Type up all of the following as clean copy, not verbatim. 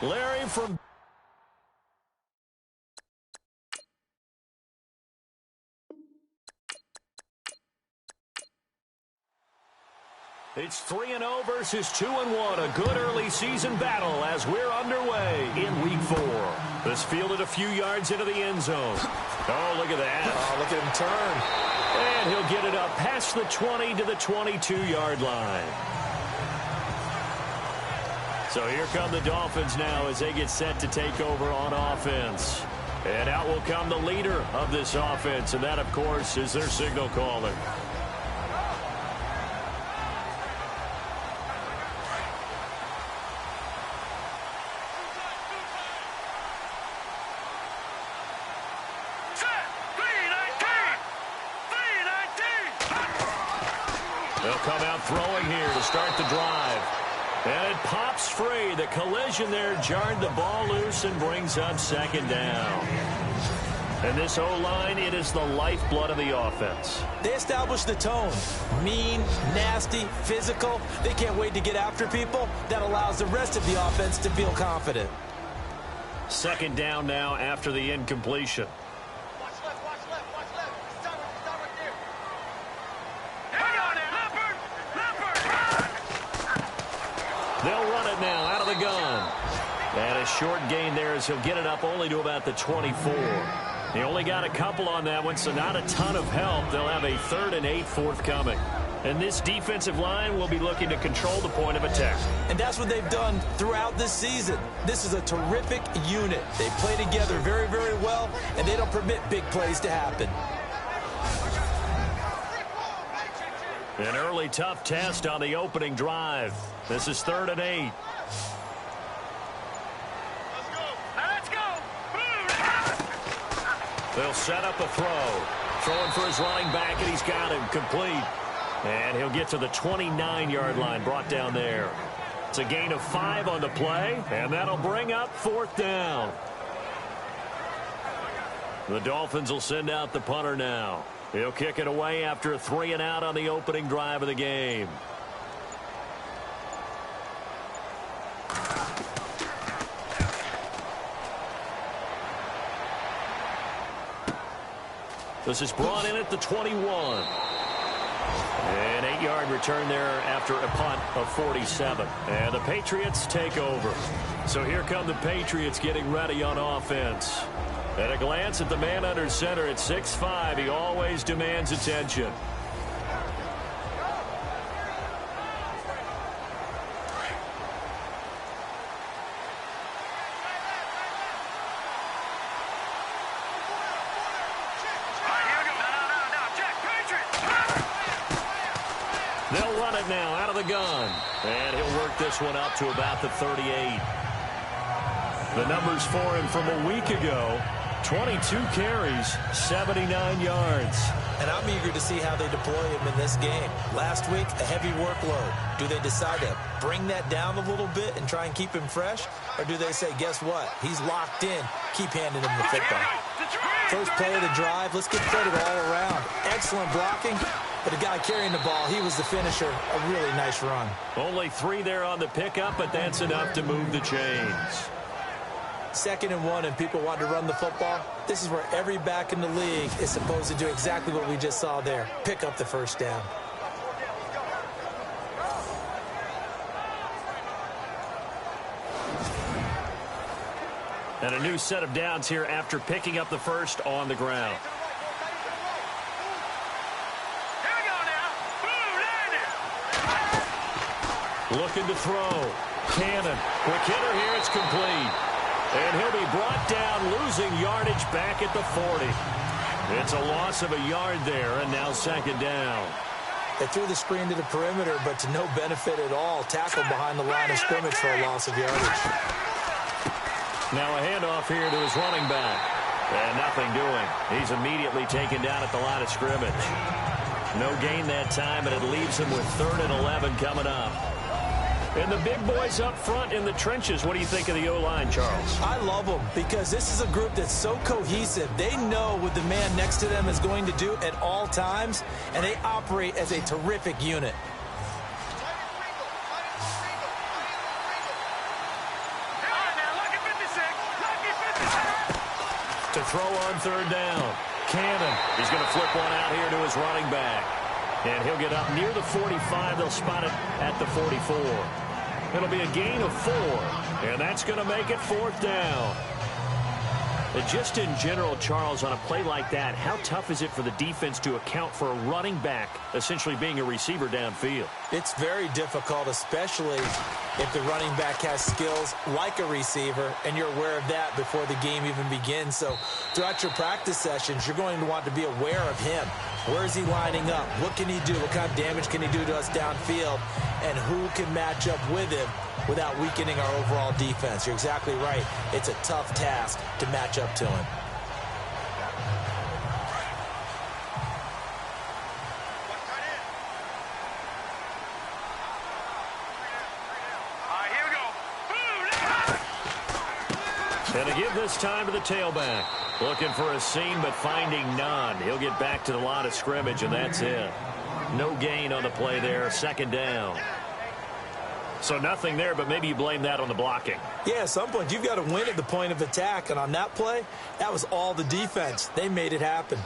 Larry from... It's 3-0 versus 2-1. A good early season battle as we're underway in Week 4. This fielded a few yards into the end zone. Oh, look at that. Oh, look at him turn. And he'll get it up past the 20 to the 22-yard line. So here come the Dolphins now as they get set to take over on offense. And out will come the leader of this offense, and that, of course, is their signal caller. They'll come out throwing here to start the drive. And it pops free. The collision there jarred the ball loose and brings up second down. And this O-line, it is the lifeblood of the offense. They established the tone. Mean, nasty, physical. They can't wait to get after people. That allows the rest of the offense to feel confident. Second down now after the incompletion. They'll run it now out of the gun. And a short gain there as he'll get it up only to about the 24. He only got a couple on that one, so not a ton of help. They'll have a 3rd and 8 forthcoming. And this defensive line will be looking to control the point of attack. And that's what they've done throughout this season. This is a terrific unit. They play together very, very well, and they don't permit big plays to happen. An early tough test on the opening drive. This is 3rd and 8. Let's go. They'll set up a throw. Throwing for his running back, and he's got him complete. And he'll get to the 29-yard line, brought down there. It's a gain of 5 on the play, and that'll bring up 4th down. The Dolphins will send out the punter now. He'll kick it away after a 3-and-out on the opening drive of the game. This is brought in at the 21. An 8-yard return there after a punt of 47. And the Patriots take over. So here come the Patriots getting ready on offense. At a glance at the man under center at 6'5", he always demands attention. They'll run it now out of the gun. And he'll work this one up to about the 38. The numbers for him from a week ago: 22 carries, 79 yards. And I'm eager to see how they deploy him in this game. Last week, a heavy workload. Do they decide to bring that down a little bit and try and keep him fresh? Or do they say, guess what? He's locked in. Keep handing him the football. First play of the drive, let's give credit all around. Excellent blocking. But the guy carrying the ball, he was the finisher. A really nice run. Only 3 there on the pickup, but that's enough to move the chains. 2nd and 1, and people want to run the football. This is where every back in the league is supposed to do exactly what we just saw there. Pick up the first down. And a new set of downs here after picking up the first on the ground. Looking to throw. Cannon. Quick hitter here. It's complete. And he'll be brought down, losing yardage back at the 40. It's a loss of a yard there, and now 2nd down. They threw the screen to the perimeter, but to no benefit at all. Tackled behind the line of scrimmage for a loss of yardage. Now a handoff here to his running back. And nothing doing. He's immediately taken down at the line of scrimmage. No gain that time, and it leaves him with 3rd and 11 coming up. And the big boys up front in the trenches, what do you think of the O-line, Charles? I love them because this is a group that's so cohesive. They know what the man next to them is going to do at all times, and they operate as a terrific unit. throw on third down. Cannon. He's going to flip one out here to his running back. And he'll get up near the 45. They'll spot it at the 44. It'll be a gain of 4. And that's going to make it 4th down. Just in general, Charles, on a play like that, how tough is it for the defense to account for a running back essentially being a receiver downfield? It's very difficult, especially if the running back has skills like a receiver, and you're aware of that before the game even begins. So throughout your practice sessions, you're going to want to be aware of him. Where is he lining up? What can he do? What kind of damage can he do to us downfield? And who can match up with him without weakening our overall defense? You're exactly right. It's a tough task to match up to him. And to give this time to the tailback. Looking for a seam, but finding none. He'll get back to the line of scrimmage, and that's it. No gain on the play there. 2nd down. So nothing there, but maybe you blame that on the blocking. Yeah, at some point, you've got to win at the point of attack. And on that play, that was all the defense. They made it happen.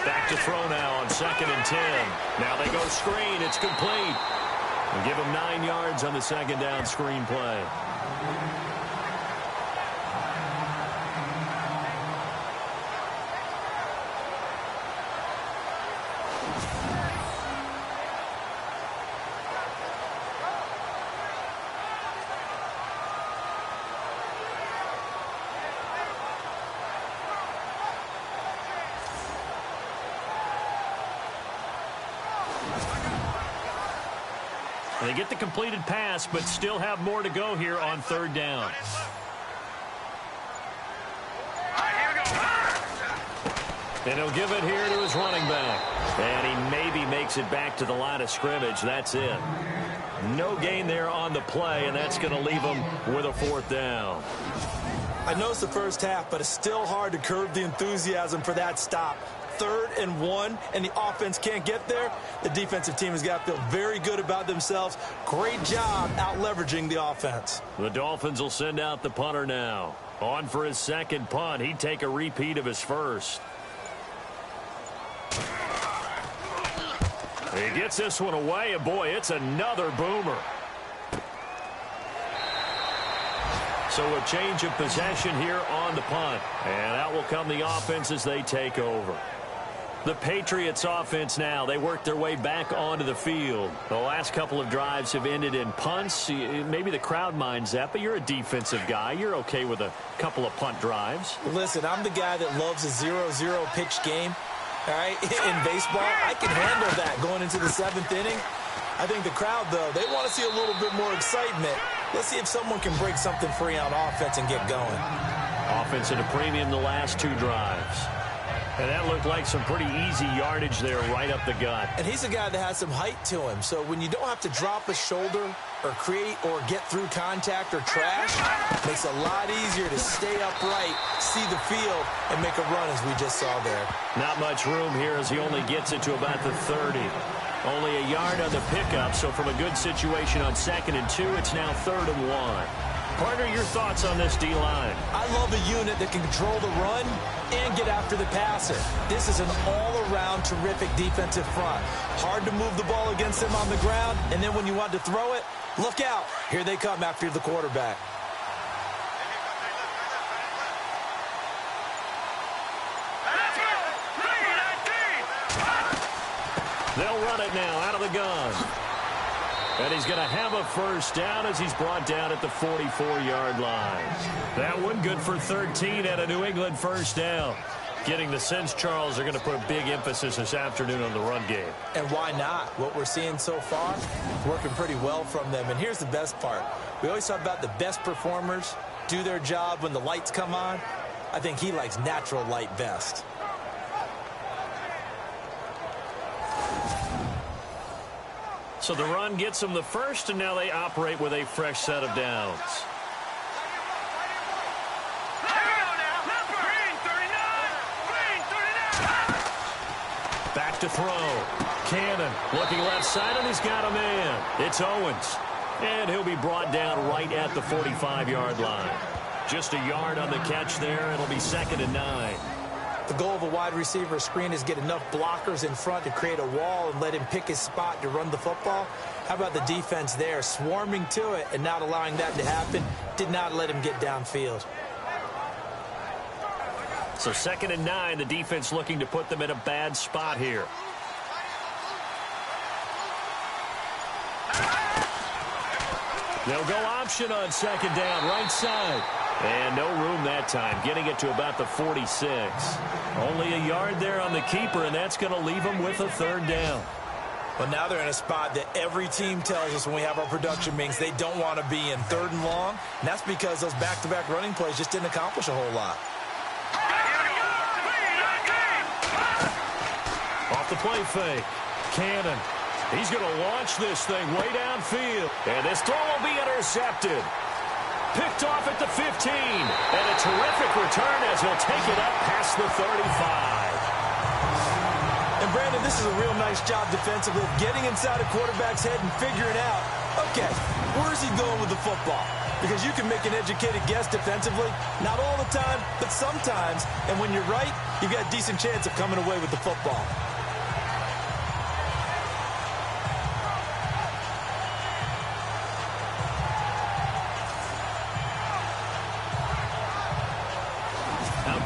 Back to throw now on 2nd and 10. Now they go screen. It's complete. And give him 9 yards on the 2nd down screen play. They get the completed pass, but still have more to go here on 3rd down. And he'll give it here to his running back. And he maybe makes it back to the line of scrimmage. That's it. No gain there on the play, and that's going to leave him with a 4th down. I know it's the first half, but it's still hard to curb the enthusiasm for that stop. 3rd and 1, and the offense can't get there. The defensive team has got to feel very good about themselves. Great job out-leveraging the offense. The Dolphins will send out the punter now. On for his 2nd punt. He'd take a repeat of his first. He gets this one away, and boy, it's another boomer. So a change of possession here on the punt. And out will come the offense as they take over. The Patriots offense now, they work their way back onto the field. The last couple of drives have ended in punts. Maybe the crowd minds that, but you're a defensive guy. You're okay with a couple of punt drives. Listen, I'm the guy that loves a 0-0 pitch game. All right, in baseball, I can handle that going into the 7th inning. I think the crowd, though, they want to see a little bit more excitement. Let's see if someone can break something free on offense and get going. Offense at a premium the last 2 drives. And that looked like some pretty easy yardage there right up the gut. And he's a guy that has some height to him. So when you don't have to drop a shoulder or create or get through contact or trash, it makes it a lot easier to stay upright, see the field, and make a run as we just saw there. Not much room here as he only gets it to about the 30. Only a yard on the pickup, so from a good situation on 2nd and 2, it's now 3rd and 1. Partner, your thoughts on this D-line? I love a unit that can control the run and get after the passer. This is an all-around terrific defensive front. Hard to move the ball against them on the ground, and then when you want to throw it, look out. Here they come after the quarterback. They'll run it now out of the gun. And he's going to have a 1st down as he's brought down at the 44-yard line. That one good for 13 at a New England 1st down. Getting the sense, Charles, they're going to put a big emphasis this afternoon on the run game. And why not? What we're seeing so far, working pretty well from them. And here's the best part. We always talk about the best performers do their job when the lights come on. I think he likes natural light best. So the run gets them the 1st, and now they operate with a fresh set of downs. Back to throw. Cannon looking left side, and he's got a man. It's Owens. And he'll be brought down right at the 45-yard line. Just a yard on the catch there. It'll be 2nd and 9. The goal of a wide receiver screen is get enough blockers in front to create a wall and let him pick his spot to run the football. How about the defense there, swarming to it and not allowing that to happen? Did not let him get downfield. So 2nd and 9, the defense looking to put them in a bad spot here. They'll go option on 2nd down, right side. And no room that time, getting it to about the 46. Only a yard there on the keeper, and that's going to leave them with a 3rd down. Well, now they're in a spot that every team tells us when we have our production meetings they don't want to be in, 3rd and long. And that's because those back-to-back running plays just didn't accomplish a whole lot. Off the play fake. Cannon. He's going to launch this thing way downfield. And this throw will be intercepted. Picked off at the 15. And a terrific return as he'll take it up past the 35. And, Brandon, this is a real nice job defensively of getting inside a quarterback's head and figuring out, okay, where's he going with the football? Because you can make an educated guess defensively, not all the time, but sometimes. And when you're right, you've got a decent chance of coming away with the football.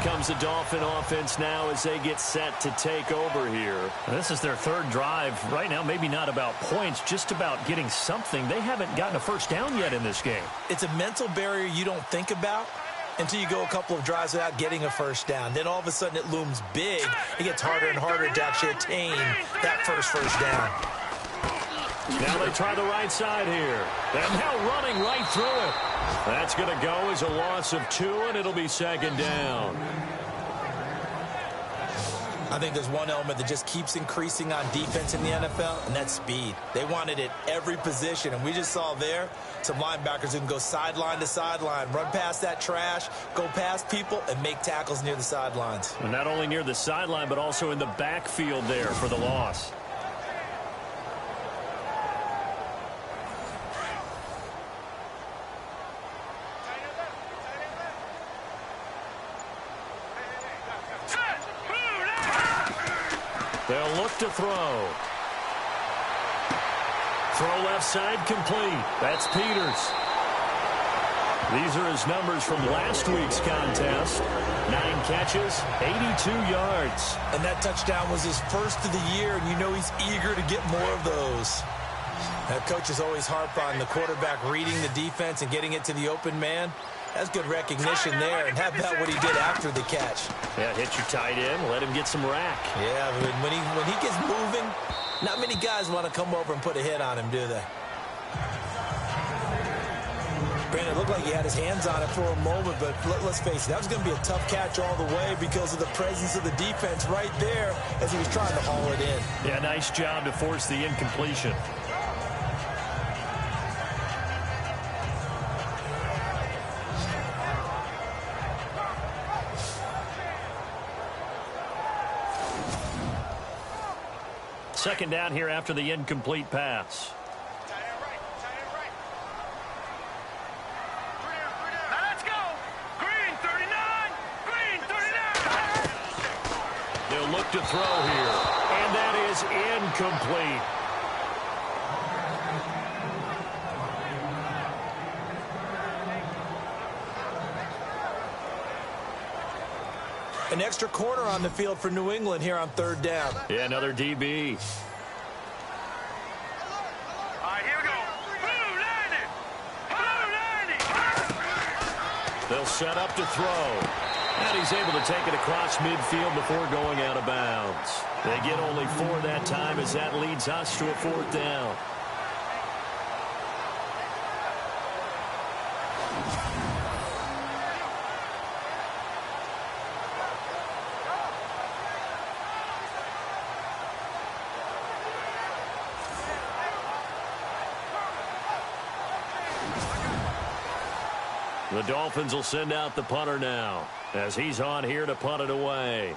Comes the Dolphin offense now as they get set to take over here. This is their 3rd drive. Right now, maybe not about points, just about getting something. They haven't gotten a 1st down yet in this game. It's a mental barrier you don't think about until you go a couple of drives without getting a 1st down. Then all of a sudden it looms big. It gets harder and harder to actually attain that first down. Now they try the right side here. And now running right through it. That's going to go as a loss of 2, and it'll be 2nd down. I think there's one element that just keeps increasing on defense in the NFL, and that's speed. They want it at every position, and we just saw there some linebackers who can go sideline to sideline, run past that trash, go past people, and make tackles near the sidelines. And not only near the sideline, but also in the backfield there for the loss. They'll look to throw. Throw left side complete. That's Peters. These are his numbers from last week's contest. 9 catches, 82 yards. And that touchdown was his first of the year, and you know he's eager to get more of those. Now, coaches always harp on the quarterback reading the defense and getting it to the open man. That's good recognition there. And how about what he did after the catch? Yeah, hit your tight end, let him get some rack. Yeah, when he gets moving, not many guys want to come over and put a hit on him, do they? Brandon, it looked like he had his hands on it for a moment, but let's face it, that was going to be a tough catch all the way because of the presence of the defense right there as he was trying to haul it in. Yeah, nice job to force the incompletion. Second down here after the incomplete pass. Let's go. Green 39. Green 39. They'll look to throw here. And that is incomplete. An extra corner on the field for New England here on 3rd down. Yeah, another DB. All right, here we go. Blue 90. Blue 90. They'll set up to throw. And he's able to take it across midfield before going out of bounds. They get only 4 that time as that leads us to a 4th down. The Dolphins will send out the punter now as he's on here to punt it away.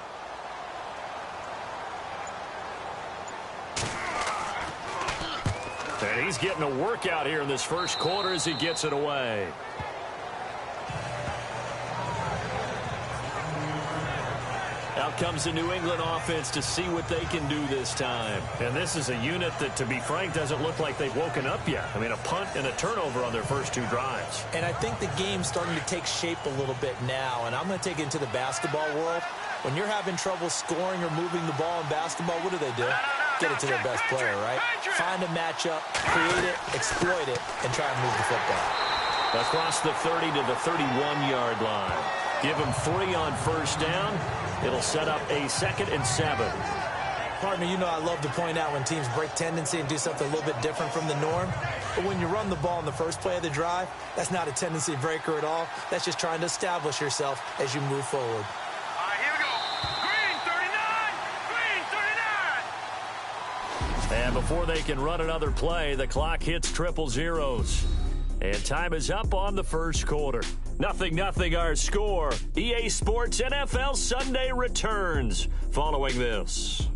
And he's getting a workout here in this first quarter as he gets it away. Out comes the New England offense to see what they can do this time. And this is a unit that, to be frank, doesn't look like they've woken up yet. I mean, a punt and a turnover on their first 2 drives. And I think the game's starting to take shape a little bit now, and I'm going to take it into the basketball world. When you're having trouble scoring or moving the ball in basketball, what do? Get it to their best player, right? Find a matchup, create it, exploit it, and try and move the football. Across the 30 to the 31-yard line. Give them 3 on first down. It'll set up a 2nd and 7. Partner, you know I love to point out when teams break tendency and do something a little bit different from the norm. But when you run the ball in the first play of the drive, that's not a tendency breaker at all. That's just trying to establish yourself as you move forward. All right, here we go. Green 39. Green 39. And before they can run another play, the clock hits triple zeros. And time is up on the first quarter. 0-0 our score. EA Sports NFL Sunday returns following this.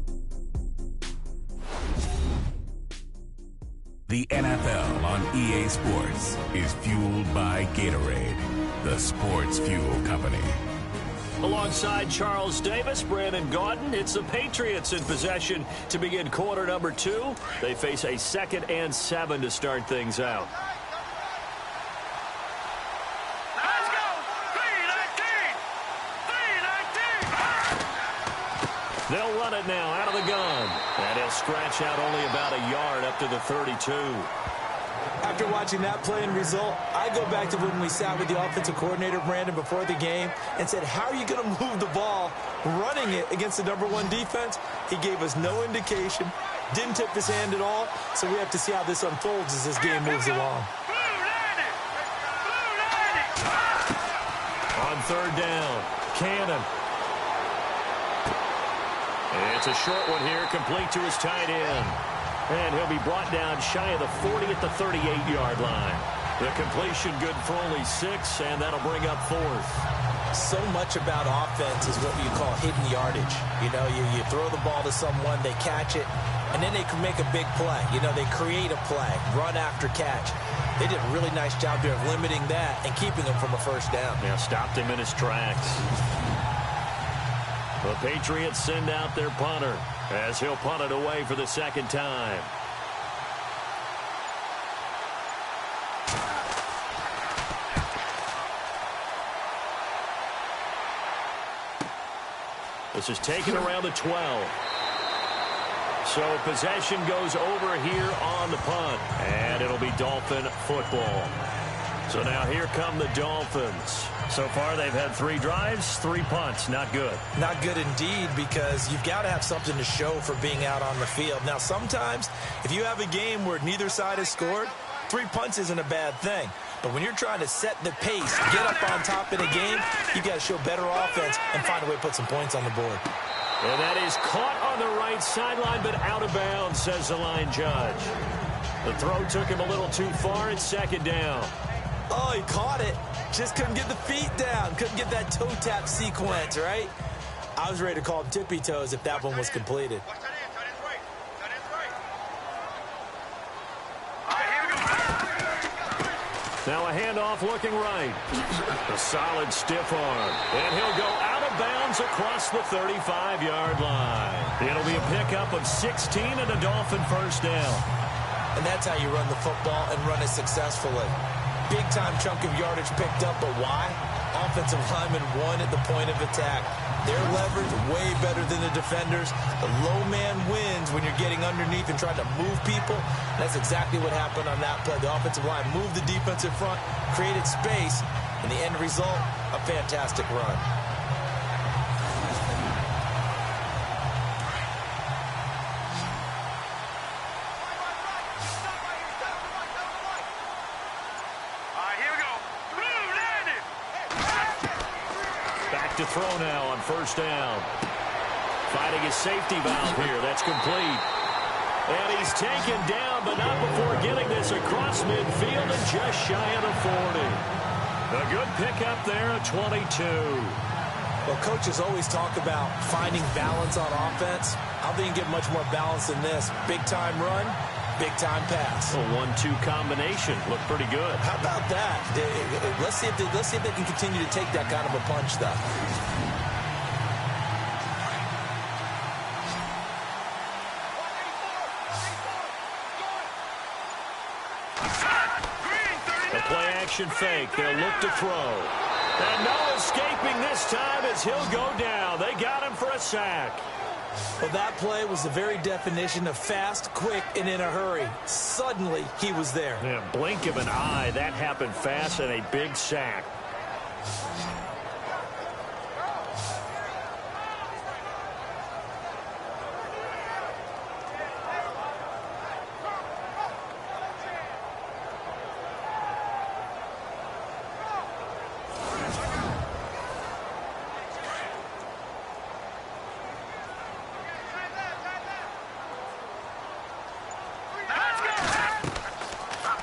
The NFL on EA Sports is fueled by Gatorade, the sports fuel company. Alongside Charles Davis, Brandon Gaudin, it's the Patriots in possession to begin quarter number 2. They face a 2nd and 7 to start things out. Let's go. 3-19. 3-19. They'll run it now out of the gun. And he'll scratch out only about a yard up to the 32. After watching that play and result, I go back to when we sat with the offensive coordinator, Brandon, before the game and said, how are you going to move the ball running it against the #1 defense? He gave us no indication, didn't tip his hand at all, so we have to see how this unfolds as this game moves along. On 3rd down, Cannon. It's a short one here, complete to his tight end. And he'll be brought down shy of the 40 at the 38-yard line. The completion good for only 6, and that'll bring up 4th. So much about offense is what you call hidden yardage. You know, you throw the ball to someone, they catch it, and then they can make a big play. You know, they create a play, run after catch. They did a really nice job there of limiting that and keeping him from a first down. Yeah, stopped him in his tracks. The Patriots send out their punter as he'll punt it away for the 2nd time. This is taken around the 12. So possession goes over here on the punt, and it'll be Dolphin football. So now here come the Dolphins. So far they've had 3 drives, 3 punts. Not good. Not good indeed, because you've got to have something to show for being out on the field. Now sometimes if you have a game where neither side has scored, 3 punts isn't a bad thing. But when you're trying to set the pace, get up on top in a game, you got to show better offense and find a way to put some points on the board. And that is caught on the right sideline, but out of bounds, says the line judge. The throw took him a little too far. It's 2nd down. Oh, he caught it. Just couldn't get the feet down. Couldn't get that toe tap sequence, right? I was ready to call him tippy toes if that one was completed. Now a handoff looking right. A solid stiff arm. And he'll go out of bounds across the 35-yard line. It'll be a pickup of 16 and a Dolphin first down. And that's how you run the football and run it successfully. Big-time chunk of yardage picked up, but why? Offensive linemen won at the point of attack. Their leverage way better than the defenders. The low man wins when you're getting underneath and trying to move people. That's exactly what happened on that play. The offensive line moved the defensive front, created space, and the end result, a fantastic run. To throw now on first down. Finding his safety valve here. That's complete. And he's taken down, but not before getting this across midfield and just shy of the 40. A good pickup there at 22. Well, coaches always talk about finding balance on offense. I don't think you get much more balance than this. Big-time run, big-time pass. A 1-2 combination. Looked pretty good. How about that? Let's see if they can continue to take that kind of a punch, though. Play-action fake. They'll look to throw. And no escaping this time as he'll go down. They got him for a sack. Well, that play was the very definition of fast, quick, and in a hurry. Suddenly, he was there. Yeah, blink of an eye. That happened fast and a big sack.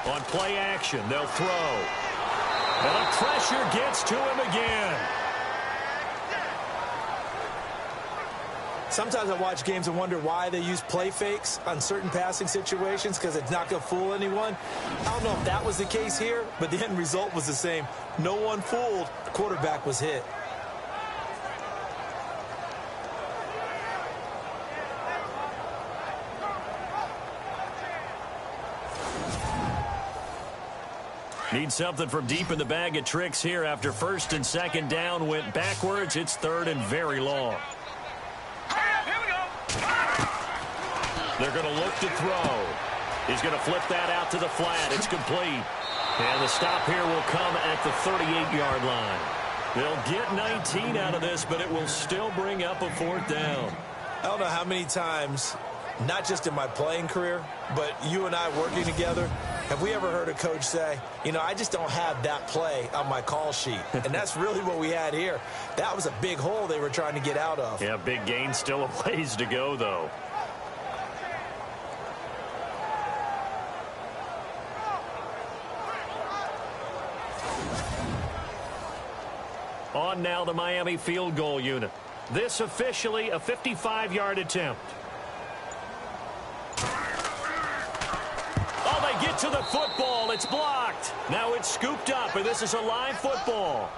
On play action, they'll throw. And the pressure gets to him again. Sometimes I watch games and wonder why they use play fakes on certain passing situations, because it's not going to fool anyone. I don't know if that was the case here, but the end result was the same. No one fooled. The quarterback was hit. Need something from deep in the bag of tricks here after first and second down went backwards. It's third and very long. Here we go. They're going to look to throw. He's going to flip that out to the flat. It's complete. And the stop here will come at the 38-yard line. They'll get 19 out of this, but it will still bring up a fourth down. I don't know how many times, not just in my playing career, but you and I working together, have we ever heard a coach say, you know, I just don't have that play on my call sheet? And that's really what we had here. That was a big hole they were trying to get out of. Yeah, big gain, still a ways to go, though. On now the Miami field goal unit. This officially a 55-yard attempt. Oh, they get to the football. It's blocked. Now it's scooped up, and this is a live football.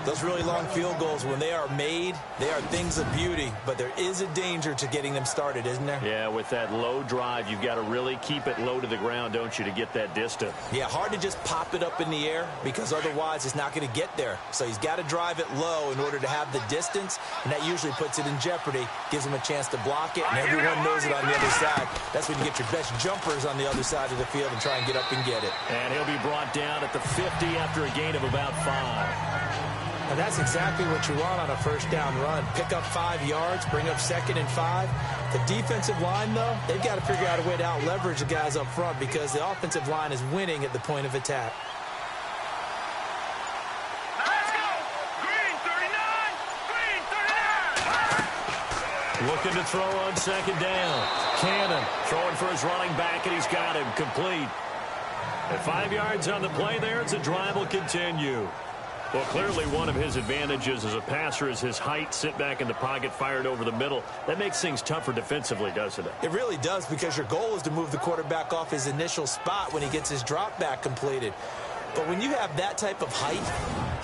Those really long field goals, when they are made, they are things of beauty, but there is a danger to getting them started, isn't there? Yeah, with that low drive, you've got to really keep it low to the ground, don't you, to get that distance. Yeah, hard to just pop it up in the air because otherwise it's not going to get there. So he's got to drive it low in order to have the distance, and that usually puts it in jeopardy, gives him a chance to block it, and everyone knows it on the other side. That's when you get your best jumpers on the other side of the field and try and get up and get it. And he'll be brought down at the 50 after a gain of about 5. And that's exactly what you want on a first down run. Pick up 5 yards, bring up 2nd and 5. The defensive line, though, they've got to figure out a way to out-leverage the guys up front because the offensive line is winning at the point of attack. Let's go. Green 39. Green 39. Looking to throw on second down. Cannon throwing for his running back, and he's got him complete. At 5 yards on the play there, it's a drive will continue. Well, clearly one of his advantages as a passer is his height, sit back in the pocket, fired over the middle. That makes things tougher defensively, doesn't it? It really does, because your goal is to move the quarterback off his initial spot when he gets his drop back completed. But when you have that type of height,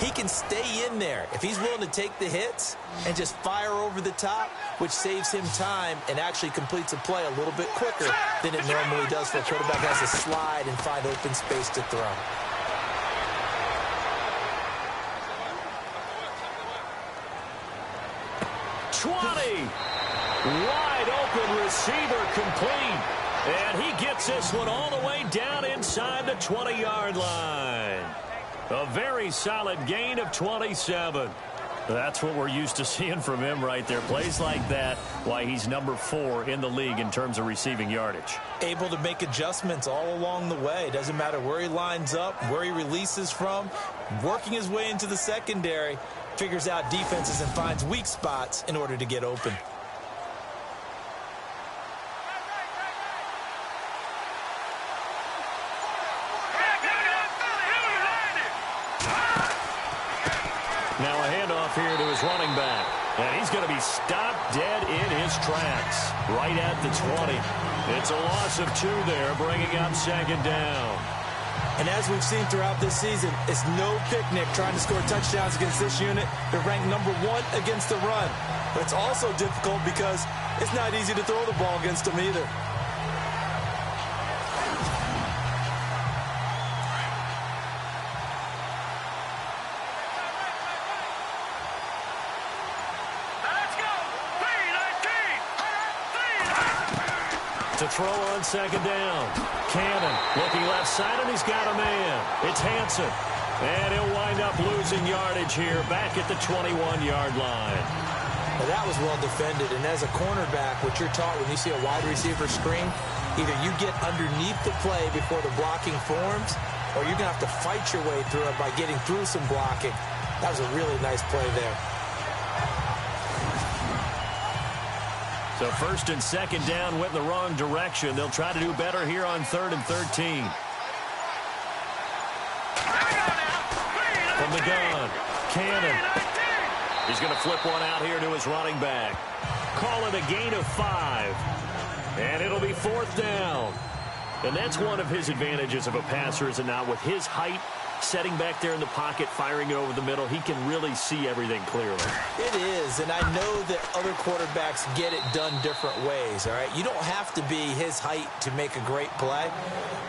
he can stay in there if he's willing to take the hits and just fire over the top, which saves him time and actually completes a play a little bit quicker than it normally does for a quarterback has to slide and find open space to throw. Wide open receiver complete. And he gets this one all the way down inside the 20-yard line. A very solid gain of 27. That's what we're used to seeing from him right there. Plays like that, why he's number 4 in the league in terms of receiving yardage. Able to make adjustments all along the way. Doesn't matter where he lines up, where he releases from. Working his way into the secondary. Figures out defenses and finds weak spots in order to get open. Now a handoff here to his running back. And he's going to be stopped dead in his tracks. Right at the 20. It's a loss of 2 there, bringing up second down. And as we've seen throughout this season, it's no picnic trying to score touchdowns against this unit. They're ranked number 1 against the run. But it's also difficult because it's not easy to throw the ball against them either. to throw on second down. Cannon looking left side, and he's got a man. It's Hansen. And he'll wind up losing yardage here back at the 21-yard line. Well, that was well defended. And as a cornerback, what you're taught when you see a wide receiver screen, either you get underneath the play before the blocking forms, or you're going to have to fight your way through it by getting through some blocking. That was a really nice play there. So first and second down went in the wrong direction. They'll try to do better here on 3rd and 13. From the gun, Cannon. He's going to flip one out here to his running back. Call it a gain of 5. And it'll be 4th down. And that's one of his advantages of a passer, is it not? With his height, setting back there in the pocket, firing it over the middle, he can really see everything clearly. It is, and I know that other quarterbacks get it done different ways, all right? You don't have to be his height to make a great play,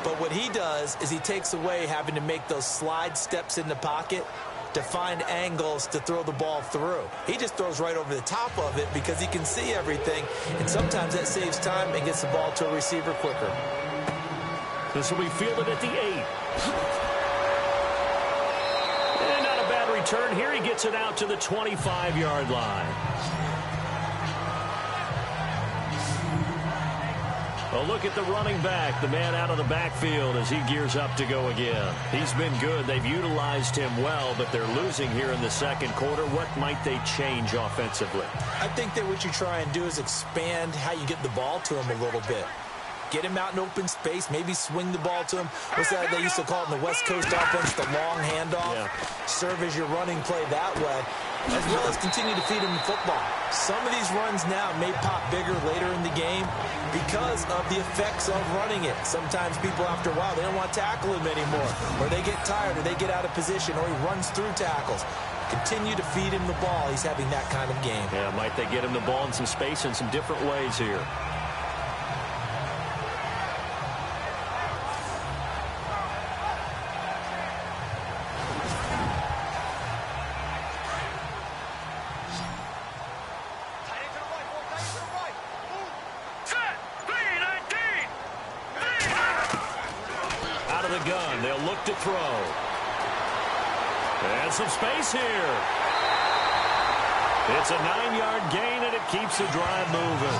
but what he does is he takes away having to make those slide steps in the pocket to find angles to throw the ball through. He just throws right over the top of it because he can see everything, and sometimes that saves time and gets the ball to a receiver quicker. This will be fielded at the 8. And not a bad return here. He gets it out to the 25-yard line. A look at the running back, the man out of the backfield as he gears up to go again. He's been good. They've utilized him well, but they're losing here in the second quarter. What might they change offensively? I think that what you try and do is expand how you get the ball to him a little bit. Get him out in open space, maybe swing the ball to him. What's that they used to call it in the West Coast offense, the long handoff? Yeah. Serve as your running play that way, as well as continue to feed him the football. Some of these runs now may pop bigger later in the game because of the effects of running it. Sometimes people, after a while, they don't want to tackle him anymore, or they get tired, or they get out of position, or he runs through tackles. Continue to feed him the ball. He's having that kind of game. Yeah, might they get him the ball in some space in some different ways here. To throw. And some space here. It's a 9-yard gain, and it keeps the drive moving.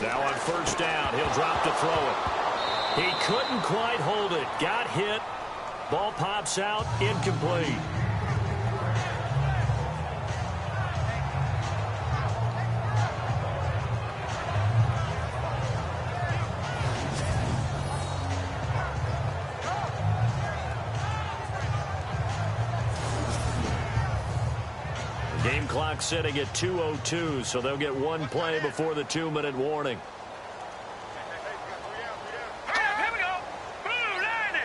Now on first down, he'll drop to throw it. He couldn't quite hold it. Got hit. Ball pops out. Incomplete. Game clock sitting at 2:02, so they'll get one play before the 2-minute warning. Here we go. Blue line.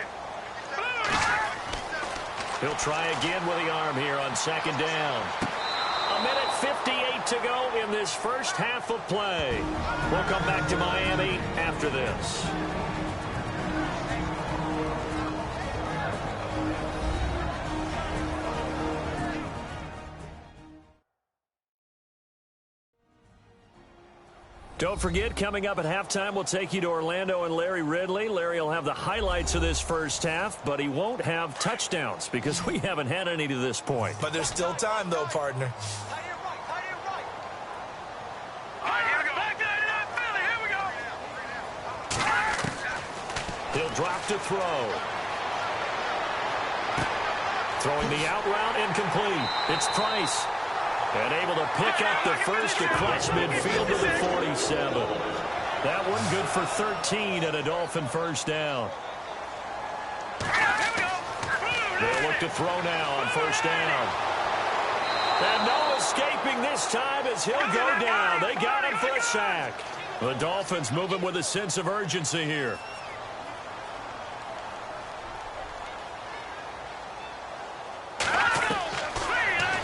He'll try again with the arm here on second down. 1:58 to go in this first half of play. We'll come back to Miami after this. Don't forget, coming up at halftime, we'll take you to Orlando and Larry Ridley. Larry will have the highlights of this first half, but he won't have touchdowns because we haven't had any to this point. But there's still time, though, partner. All right, here we go. Back there, Philly, here we go. He'll drop to throw. Throwing the out route, incomplete. It's Price. And able to pick up the first across midfield to the 47. That one good for 13 and a Dolphin first down. They'll look to throw now on first down. And no escaping this time as he'll go down. They got him for a sack. The Dolphins moving with a sense of urgency here.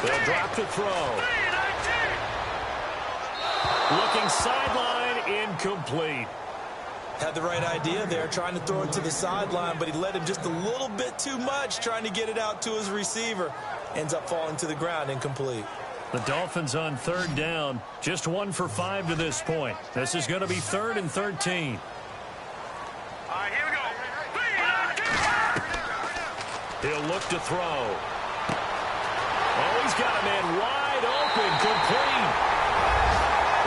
They'll drop to throw. Looking sideline, incomplete. Had the right idea there, trying to throw it to the sideline, but he led him just a little bit too much, trying to get it out to his receiver. Ends up falling to the ground, incomplete. The Dolphins on third down, just 1 for 5 to this point. This is going to be 3rd and 13. All right, here we go. He'll look to throw. Oh, he's got a man wide open, complete.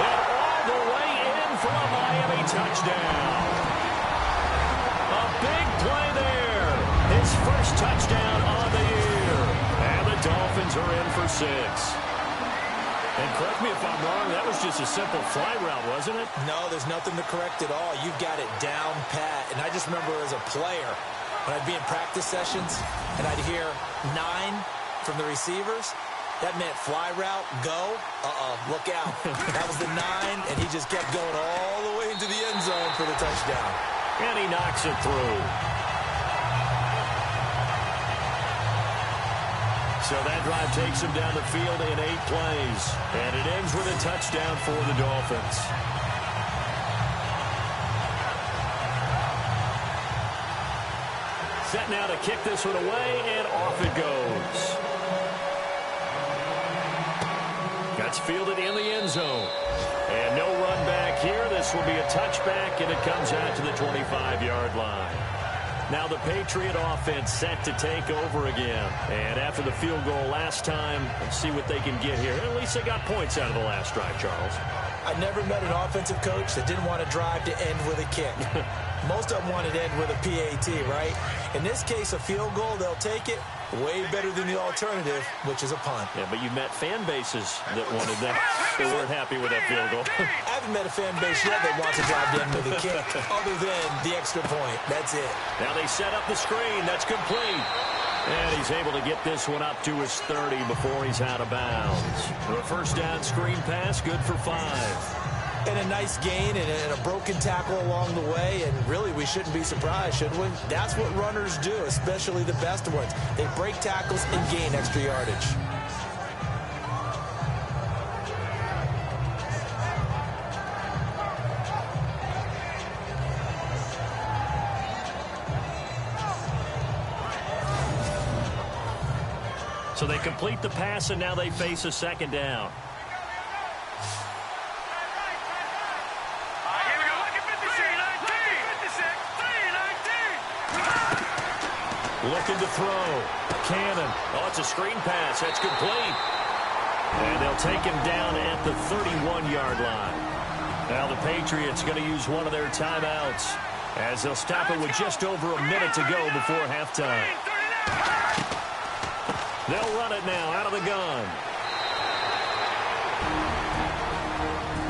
And all the way in for a Miami touchdown. A big play there. His first touchdown on the year. And the Dolphins are in for 6. And correct me if I'm wrong, that was just a simple fly route, wasn't it? No, there's nothing to correct at all. You've got it down pat. And I just remember as a player, when I'd be in practice sessions and I'd hear 9 from the receivers, that meant fly route, go, look out. That was the 9, and he just kept going all the way into the end zone for the touchdown. And he knocks it through. So that drive takes him down the field in 8 plays. And it ends with a touchdown for the Dolphins. Set now to kick this one away, and off it goes. That's fielded in the end zone. And no run back here. This will be a touchback, and it comes out to the 25-yard line. Now the Patriot offense set to take over again. And after the field goal last time, let's see what they can get here. At least they got points out of the last drive, Charles. I never met an offensive coach that didn't want to drive to end with a kick. Most of them wanted to end with a PAT, right? In this case, a field goal, they'll take it. Way better than the alternative, which is a punt. Yeah, but you met fan bases that wanted that. They weren't happy with that field goal. I haven't met a fan base yet that wants to drive to end with a kick, other than the extra point. That's it. Now they set up the screen. That's complete. And he's able to get this one up to his 30 before he's out of bounds. A first down screen pass, good for 5. And a nice gain and a broken tackle along the way. And really, we shouldn't be surprised, should we? That's what runners do, especially the best ones. They break tackles and gain extra yardage. So they complete the pass, and now they face a second down. Looking to throw. Cannon. Oh, it's a screen pass. That's complete. And they'll take him down at the 31-yard line. Now the Patriots going to use one of their timeouts as they'll stop it with just over a minute to go before halftime. They'll run it now out of the gun.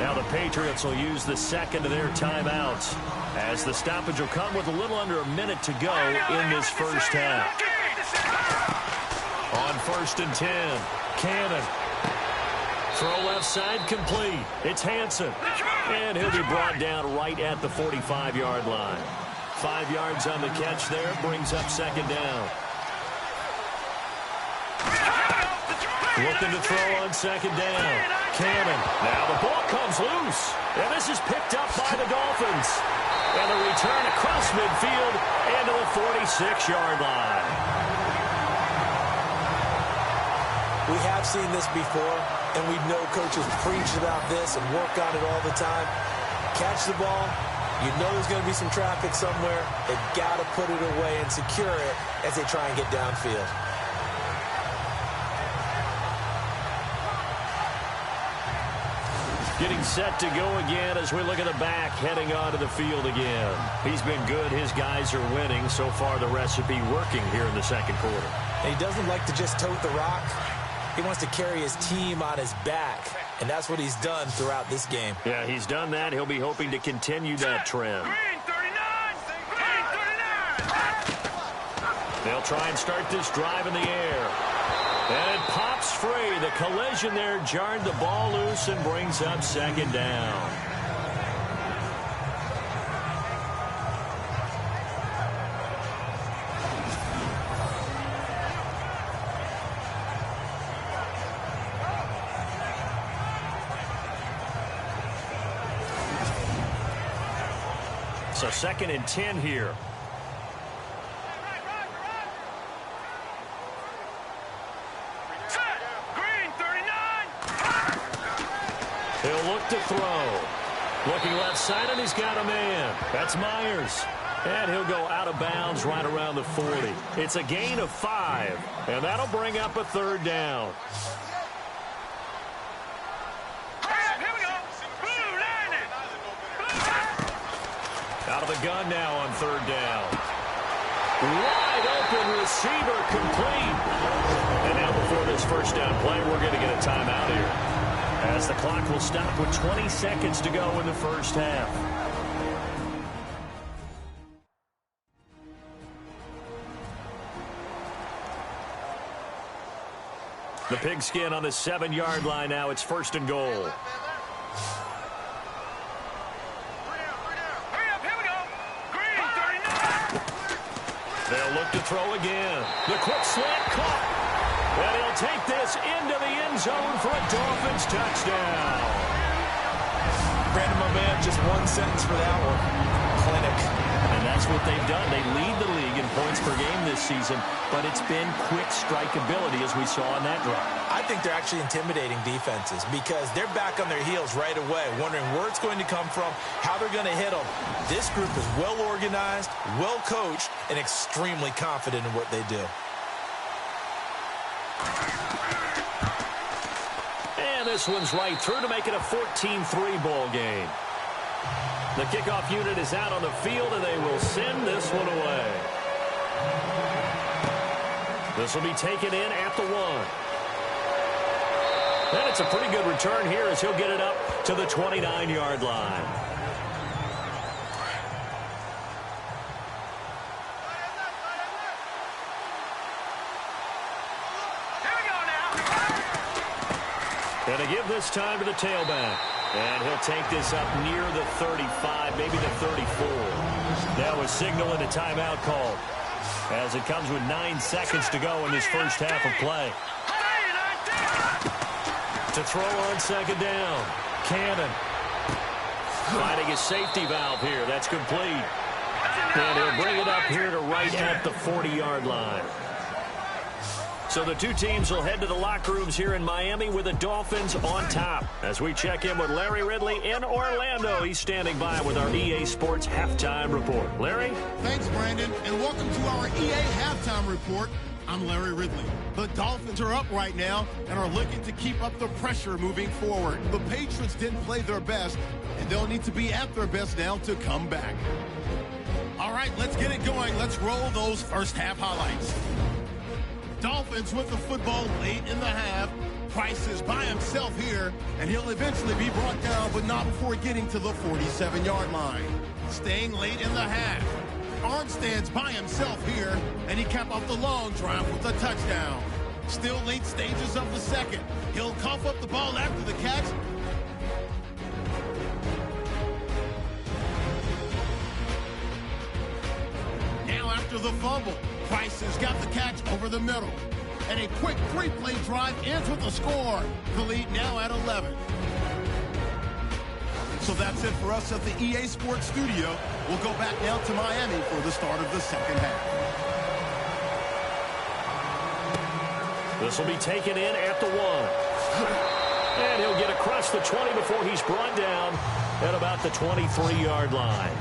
Now the Patriots will use the second of their timeouts as the stoppage will come with a little under a minute to go in this first half. On 1st and 10, Cannon. Throw left side complete. It's Hansen. And he'll be brought down right at the 45-yard line. 5 yards on the catch there. Brings up second down. Looking to throw on second down. Cannon. Now the ball comes loose. And this is picked up by the Dolphins. And a return across midfield and to the 46-yard line. We have seen this before, and we know coaches preach about this and work on it all the time. Catch the ball. You know there's going to be some traffic somewhere. They've got to put it away and secure it as they try and get downfield. Getting set to go again as we look at the back heading onto the field again. He's been good. His guys are winning. So far, the recipe working here in the second quarter. And he doesn't like to just tote the rock. He wants to carry his team on his back, and that's what he's done throughout this game. Yeah, he's done that. He'll be hoping to continue that trend. They'll try and start this drive in the air. And it pops free. The collision there jarred the ball loose and brings up second down. So 2nd and 10 here. Set. Green, 39. He'll look to throw. Looking left side, and he's got a man. That's Myers. And he'll go out of bounds right around the 40. It's a gain of 5, and that'll bring up a 3rd down. Here we go. Blue, landing. Out of the gun now on 3rd down. Wide open receiver complete. And now before this first down play, we're going to get a timeout here, as the clock will stop with 20 seconds to go in the first half. The pigskin on the 7-yard line now. It's 1st and goal. Hurry up, here we go. Green, 39. They'll look to throw again. The quick slant caught. And he'll take this into the end zone for a Dolphins touchdown. Brandon, my man, just one sentence for that one. Clinic. And that's what they've done. They lead the league in points per game this season, but it's been quick strikeability as we saw in that drive. I think they're actually intimidating defenses because they're back on their heels right away, wondering where it's going to come from, how they're going to hit them. This group is well organized, well coached, and extremely confident in what they do. And this one's right through to make it a 14-3 ball game. The kickoff unit is out on the field, and they will send this one away. This will be taken in at the 1. And it's a pretty good return here as he'll get it up to the 29-yard line. Here we go now. And to give this time to the tailback. And he'll take this up near the 35, maybe the 34. Now a signal and a timeout call, as it comes with 9 seconds to go in this first half of play. To throw on 2nd down. Cannon. Finding his safety valve here. That's complete. And he'll bring it up here to right at the 40-yard line. So the two teams will head to the locker rooms here in Miami with the Dolphins on top. As we check in with Larry Ridley in Orlando, he's standing by with our EA Sports Halftime Report. Larry? Thanks, Brandon, and welcome to our EA Halftime Report. I'm Larry Ridley. The Dolphins are up right now and are looking to keep up the pressure moving forward. The Patriots didn't play their best, and they'll need to be at their best now to come back. All right, let's get it going. Let's roll those first half highlights. Dolphins with the football late in the half. Price is by himself here, and he'll eventually be brought down, but not before getting to the 47-yard line. Staying late in the half. Armstead's by himself here, and he capped off the long drive with a touchdown. Still late stages of the second. He'll cough up the ball after the catch. Now after the fumble, Price has got the catch over the middle. And a quick 3-play drive ends with a score. The lead now at 11. So that's it for us at the EA Sports Studio. We'll go back now to Miami for the start of the second half. This will be taken in at the 1. And he'll get across the 20 before he's brought down at about the 23-yard line.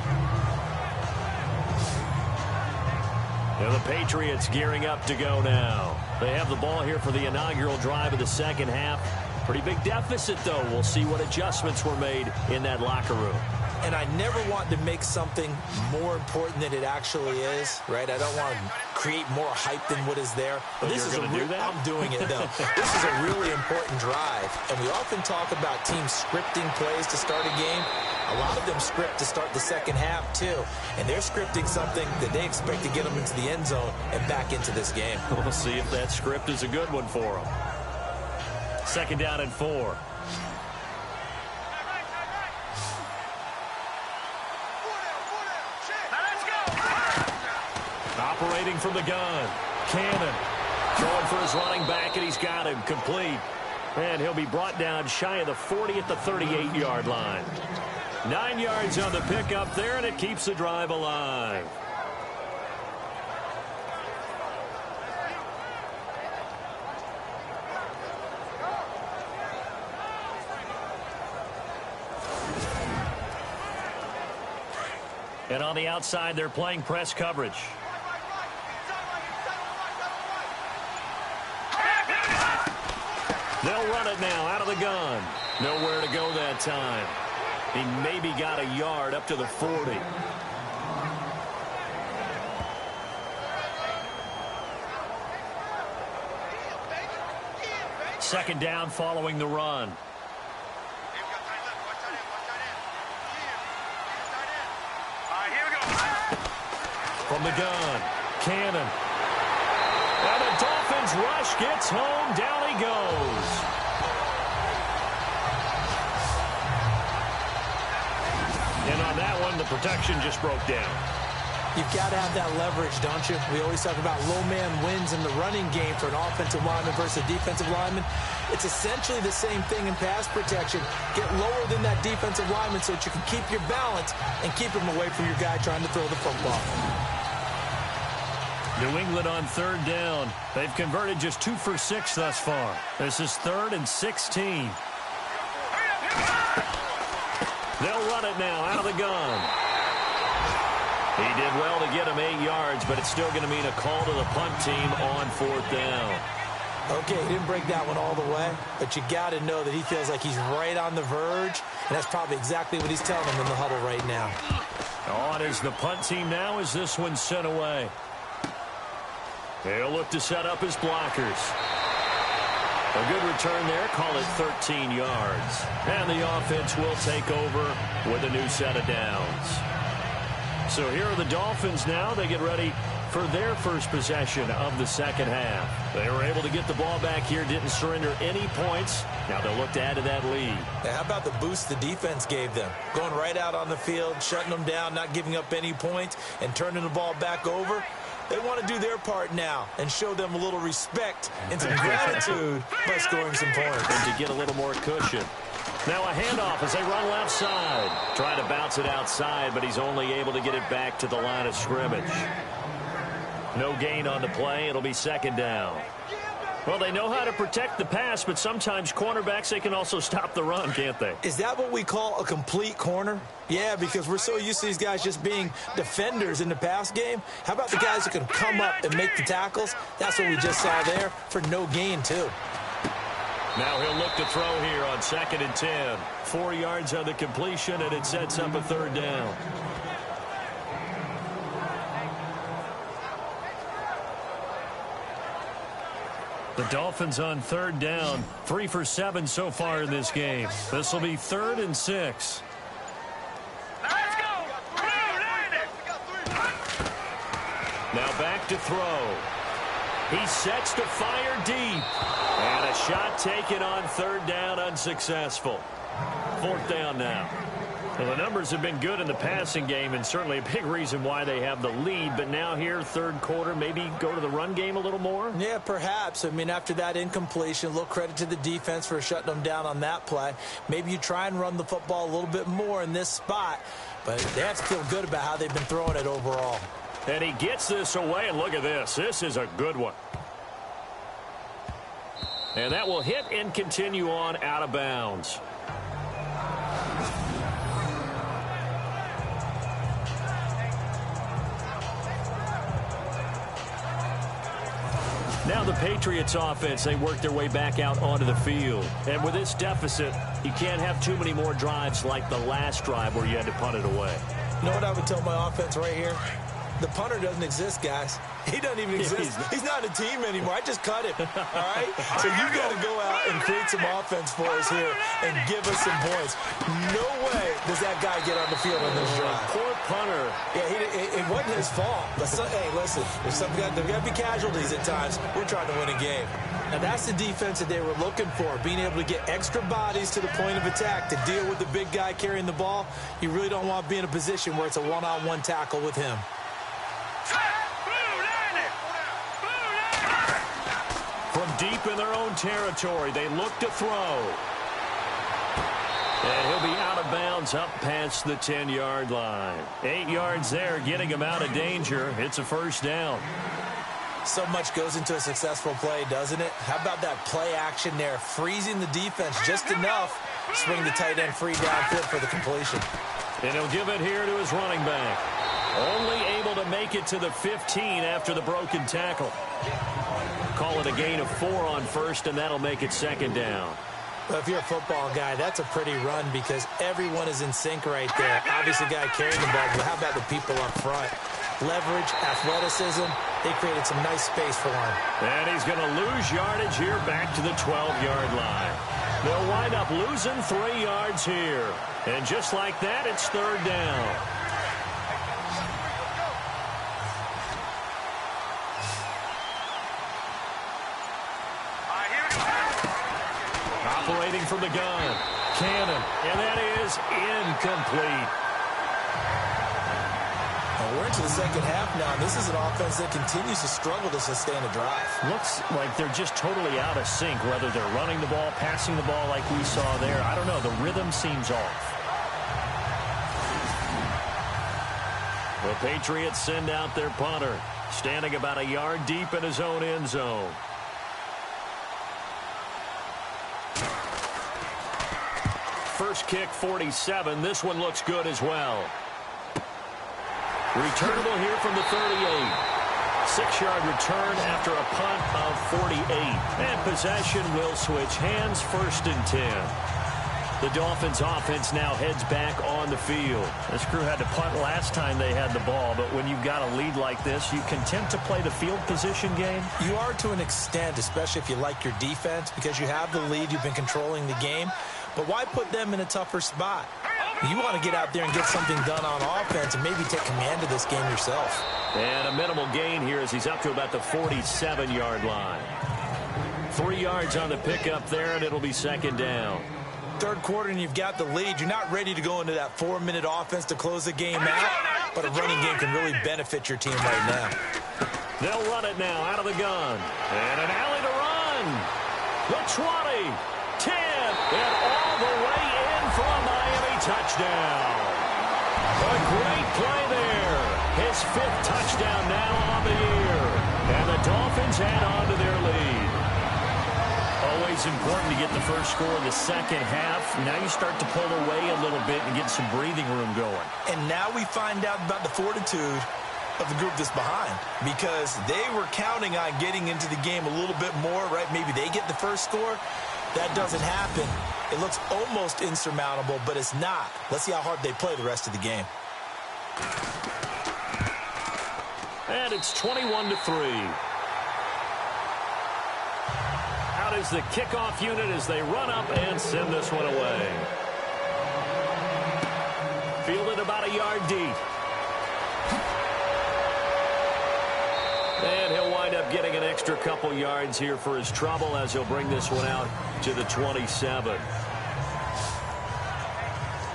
And the Patriots gearing up to go now. They have the ball here for the inaugural drive of the second half. Pretty big deficit, though. We'll see what adjustments were made in that locker room. And I never want to make something more important than it actually is, right? I don't want to create more hype than what is there. But this is do that? I'm doing it, though. This is a really important drive. And we often talk about teams scripting plays to start a game. A lot of them script to start the second half, too. And they're scripting something that they expect to get them into the end zone and back into this game. We'll see if that script is a good one for them. 2nd down and 4. Operating from the gun. Cannon. Throwing for his running back, and he's got him complete. And he'll be brought down shy of the 40 at the 38-yard line. 9 yards on the pickup there, and it keeps the drive alive. And on the outside, they're playing press coverage. They'll run it now out of the gun. Nowhere to go that time. He maybe got a yard up to the 40. Second down following the run. From the gun, Cannon. And the Dolphins rush gets home. Down he goes. And on that one, the protection just broke down. You've got to have that leverage, don't you? We always talk about low man wins in the running game for an offensive lineman versus a defensive lineman. It's essentially the same thing in pass protection. Get lower than that defensive lineman so that you can keep your balance and keep him away from your guy trying to throw the football. New England on third down. They've converted just 2 for 6 thus far. This is 3rd and 16. They'll run it now out of the gun. He did well to get him 8 yards, but it's still going to mean a call to the punt team on 4th down. Okay, he didn't break that one all the way, but you got to know that he feels like he's right on the verge, and that's probably exactly what he's telling him in the huddle right now. On is the punt team now as this one's sent away. They'll look to set up his blockers. A good return there, call it 13 yards. And the offense will take over with a new set of downs. So here are the Dolphins now. They get ready for their first possession of the second half. They were able to get the ball back here, didn't surrender any points. Now they'll look to add to that lead. Now, how about the boost the defense gave them? Going right out on the field, shutting them down, not giving up any points, and turning the ball back over. They want to do their part now and show them a little respect and some gratitude by scoring some points. And to get a little more cushion. Now a handoff as they run left side. Trying to bounce it outside, but he's only able to get it back to the line of scrimmage. No gain on the play. It'll be second down. Well, they know how to protect the pass, but sometimes cornerbacks, they can also stop the run, can't they? Is that what we call a complete corner? Yeah, because we're so used to these guys just being defenders in the pass game. How about the guys who can come up and make the tackles? That's what we just saw there for no gain, too. Now he'll look to throw here on 2nd and 10. 4 yards on the completion, and it sets up a 3rd down. The Dolphins on 3rd down, 3 for 7 so far in this game. This will be 3rd and 6. Let's go! Now back to throw. He sets to fire deep. And a shot taken on 3rd down, unsuccessful. 4th down now. Well, the numbers have been good in the passing game, and certainly a big reason why they have the lead. But now here, 3rd quarter, maybe go to the run game a little more? Yeah, perhaps. I mean, after that incompletion, a little credit to the defense for shutting them down on that play. Maybe you try and run the football a little bit more in this spot. But they have to feel good about how they've been throwing it overall. And he gets this away, and look at this. This is a good one. And that will hit and continue on out of bounds. Now the Patriots offense, they work their way back out onto the field. And with this deficit, you can't have too many more drives like the last drive where you had to punt it away. You know what I would tell my offense right here? The punter doesn't exist, guys. He doesn't even exist. He's not a team anymore. I just cut him. All right? So you got to go out and create some offense for us here and give us some points. No way does that guy get on the field on this drive. Poor punter. Yeah, it wasn't his fault. But hey, listen, there's got to be casualties at times. We're trying to win a game. Now, that's the defense that they were looking for, being able to get extra bodies to the point of attack to deal with the big guy carrying the ball. You really don't want to be in a position where it's a one-on-one tackle with him. From deep in their own territory, they look to throw. And he'll be out of bounds up past the 10-yard line. 8 yards there, getting him out of danger. It's a first down. So much goes into a successful play, doesn't it? How about that play action there, freezing the defense just enough, swing the tight end free downfield for the completion. And he'll give it here to his running back. Only able to make it to the 15 after the broken tackle. Call it a gain of 4 on first, and that'll make it second down. Well, if you're a football guy, that's a pretty run because everyone is in sync right there. Obviously, the guy carrying the ball, but how about the people up front? Leverage, athleticism, they created some nice space for him. And he's going to lose yardage here back to the 12-yard line. They'll wind up losing 3 yards here. And just like that, it's third down. Operating from the gun, Cannon, and that is incomplete. Well, we're into the second half now. This is an offense that continues to struggle to sustain a drive. Looks like they're just totally out of sync, whether they're running the ball, passing the ball like we saw there. I don't know. The rhythm seems off. The Patriots send out their punter, standing about a yard deep in his own end zone. First kick, 47. This one looks good as well. Returnable here from the 38. 6-yard return after a punt of 48. And possession will switch hands, first and 10. The Dolphins offense now heads back on the field. This crew had to punt last time they had the ball, but when you've got a lead like this, you content to play the field position game? You are to an extent, especially if you like your defense, because you have the lead, you've been controlling the game. But why put them in a tougher spot? You want to get out there and get something done on offense and maybe take command of this game yourself. And a minimal gain here as he's up to about the 47-yard line. 3 yards on the pickup there, and it'll be second down. Third quarter and you've got the lead. You're not ready to go into that 4-minute offense to close the game out, but a running game can really benefit your team right now. They'll run it now out of the gun. And an alley to run. The 20, 10, and all the way in for a Miami touchdown. A great play there. His 5th touchdown now on the year. And the Dolphins add on to their lead. Always important to get the first score in the second half. Now you start to pull away a little bit and get some breathing room going. And now we find out about the fortitude of the group that's behind, because they were counting on getting into the game a little bit more, right? Maybe they get the first score. That doesn't happen. It looks almost insurmountable, but it's not. Let's see how hard they play the rest of the game. And it's 21-3. Out is the kickoff unit as they run up and send this one away. Fielded about a yard deep. And he'll wind up getting an extra couple yards here for his trouble as he'll bring this one out to the 27.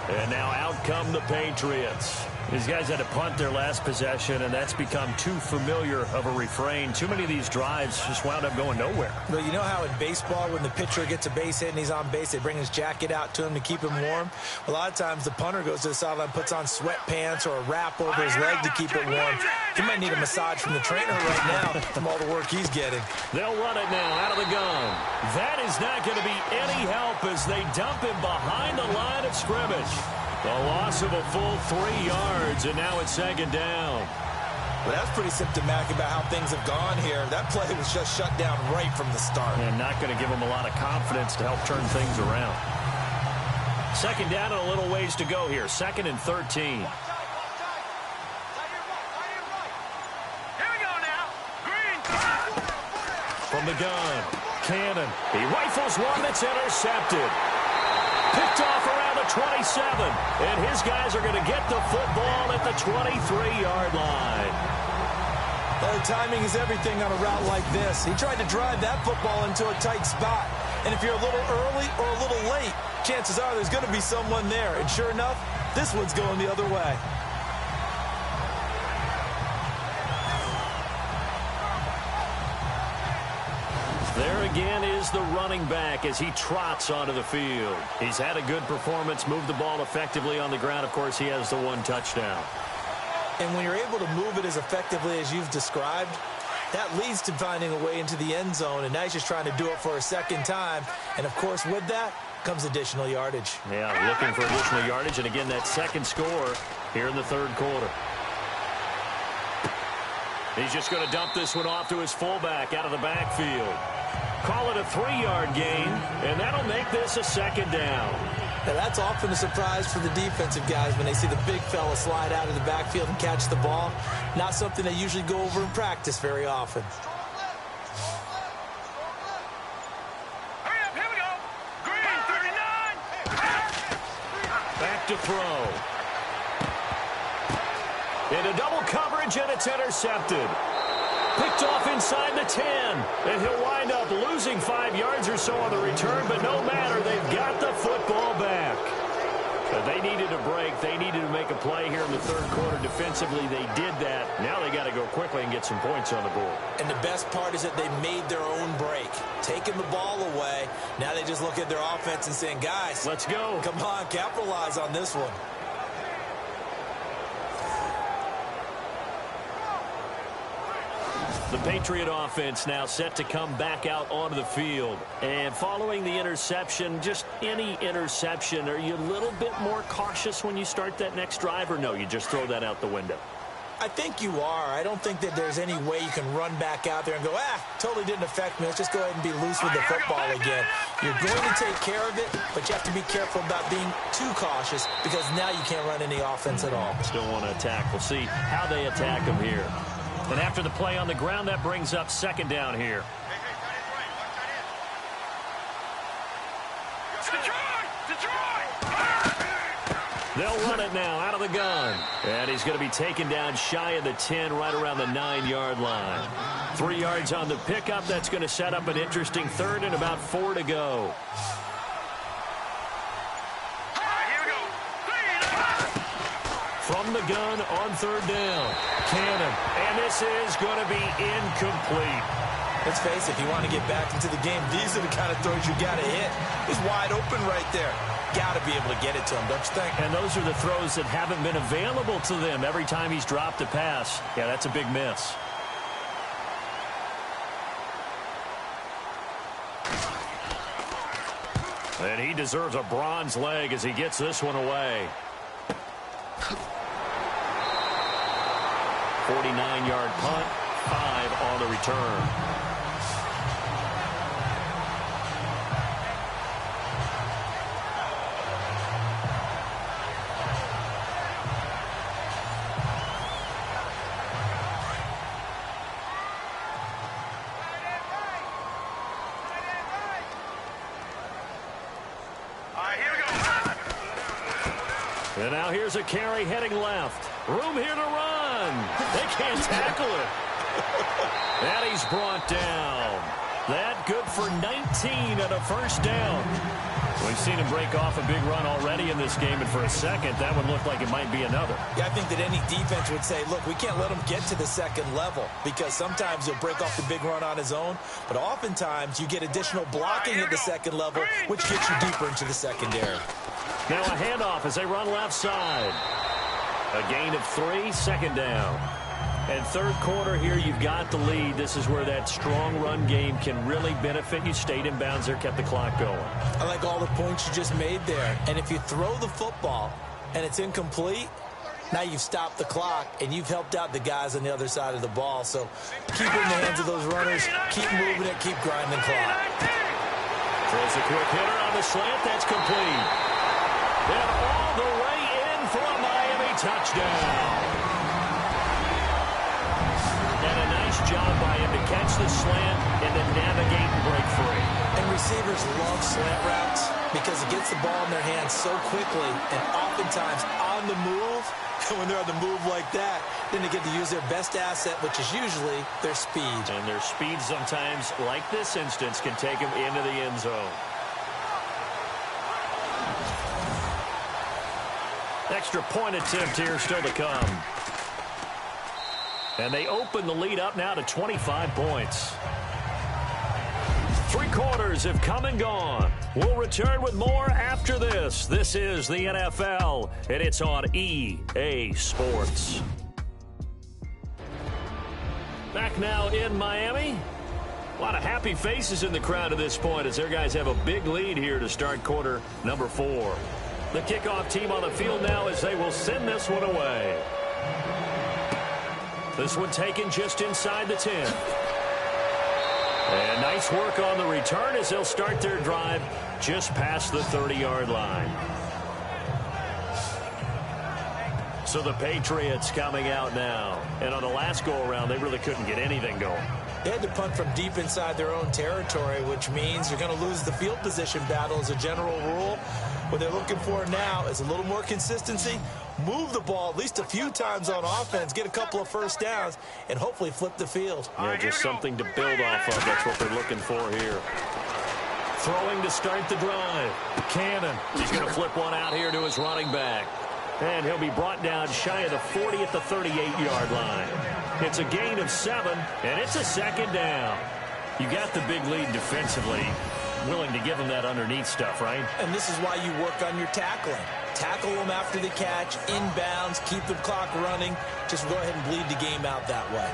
And now out come the Patriots. These guys had to punt their last possession, and that's become too familiar of a refrain. Too many of these drives just wound up going nowhere. Well, you know how in baseball, when the pitcher gets a base hit and he's on base, they bring his jacket out to him to keep him warm? A lot of times the punter goes to the sideline, puts on sweatpants or a wrap over his leg to keep it warm. He might need a massage from the trainer right now from all the work he's getting. They'll run it now out of the gun. That is not going to be any help as they dump him behind the line of scrimmage. The loss of a full 3 yards, and now it's second down. Well, that's pretty symptomatic about how things have gone here. That play was just shut down right from the start. And not going to give them a lot of confidence to help turn things around. Second down and a little ways to go here. 2nd and 13. Here we go now. Green. From the gun, Cannon. He rifles one that's intercepted. Picked off around the 27, and his guys are going to get the football at the 23-yard line. Well, timing is everything on a route like this. He tried to drive that football into a tight spot, and if you're a little early or a little late, chances are there's going to be someone there, and sure enough, this one's going the other way. There he again is the running back as he trots onto the field. He's had a good performance, moved the ball effectively on the ground. Of course, he has the 1 touchdown. And when you're able to move it as effectively as you've described, that leads to finding a way into the end zone, and now he's just trying to do it for a second time. And, of course, with that comes additional yardage. Yeah, looking for additional yardage, and again, that second score here in the third quarter. He's just going to dump this one off to his fullback out of the backfield. Call it a 3-yard gain, and that'll make this a second down. Now, that's often a surprise for the defensive guys when they see the big fella slide out of the backfield and catch the ball. Not something they usually go over in practice very often. Hurry up, here we go. Green, 39. Back to throw. Into double coverage, and it's intercepted. Picked off inside the 10. And he'll wind up losing 5 yards or so on the return, but no matter, they've got the football back. But they needed a break. They needed to make a play here in the third quarter. Defensively, they did that. Now they got to go quickly and get some points on the board. And the best part is that they made their own break. Taking the ball away. Now they just look at their offense and saying, guys, let's go. Come on, capitalize on this one. The Patriot offense now set to come back out onto the field. And following the interception, just any interception, are you a little bit more cautious when you start that next drive, or no, you just throw that out the window? I think you are. I don't think that there's any way you can run back out there and go, totally didn't affect me. Let's just go ahead and be loose with the football again. You're going to take care of it, but you have to be careful about being too cautious because now you can't run any offense at all. Still want to attack. We'll see how they attack them here. And after the play on the ground, that brings up second down here. They'll run it now out of the gun. And he's going to be taken down shy of the 10, right around the 9-yard line. 3 yards on the pickup. That's going to set up an interesting third and about 4 to go. From the gun on third down. Cannon. And this is going to be incomplete. Let's face it, if you want to get back into the game, these are the kind of throws you got to hit. He's wide open right there. Got to be able to get it to him, don't you think? And those are the throws that haven't been available to them every time he's dropped a pass. Yeah, that's a big miss. And he deserves a bronze leg as he gets this one away. 49-yard punt, 5 on the return. And now here's a carry heading left. Room here to run. They can't tackle it. And he's brought down. That good for 19 and a first down. We've seen him break off a big run already in this game, and for a second, that would look like it might be another. Yeah, I think that any defense would say, look, we can't let him get to the second level because sometimes he'll break off the big run on his own, but oftentimes you get additional blocking at the second level, which gets you deeper into the secondary. Now a handoff as they run left side. A gain of 3, second down. And third quarter here, you've got the lead. This is where that strong run game can really benefit you. Stayed in bounds there, kept the clock going. I like all the points you just made there. And if you throw the football and it's incomplete, now you've stopped the clock and you've helped out the guys on the other side of the ball. So keep it in the hands of those runners. Keep moving it. Keep grinding the clock. Throws a quick hitter on the slant. That's complete. And all the way in for a Miami touchdown. And a nice job by him to catch the slant and then navigate and break free. And receivers love slant routes because it gets the ball in their hands so quickly and oftentimes on the move. And when they're on the move like that, then they get to use their best asset, which is usually their speed. And their speed sometimes, like this instance, can take them into the end zone. Extra point attempt here still to come. And they open the lead up now to 25 points. 3 starters have come and gone. We'll return with more after this. This is the NFL, and it's on EA Sports. Back now in Miami. A lot of happy faces in the crowd at this point as their guys have a big lead here to start quarter number 4. The kickoff team on the field now as they will send this one away. This one taken just inside the 10. And nice work on the return as they'll start their drive just past the 30-yard line. So the Patriots coming out now. And on the last go-around, they really couldn't get anything going. They had to punt from deep inside their own territory, which means you're going to lose the field position battle as a general rule. What they're looking for now is a little more consistency, move the ball at least a few times on offense, get a couple of first downs, and hopefully flip the field. Yeah, just something to build off of. That's what they're looking for here. Throwing to start the drive. Cannon. He's going to flip one out here to his running back. And he'll be brought down shy of the 40 at the 38-yard line. It's a gain of 7, and it's a second down. You got the big lead defensively. Willing to give them that underneath stuff, right? And this is why you work on your tackling. Tackle them after the catch, inbounds, keep the clock running. Just go ahead and bleed the game out that way.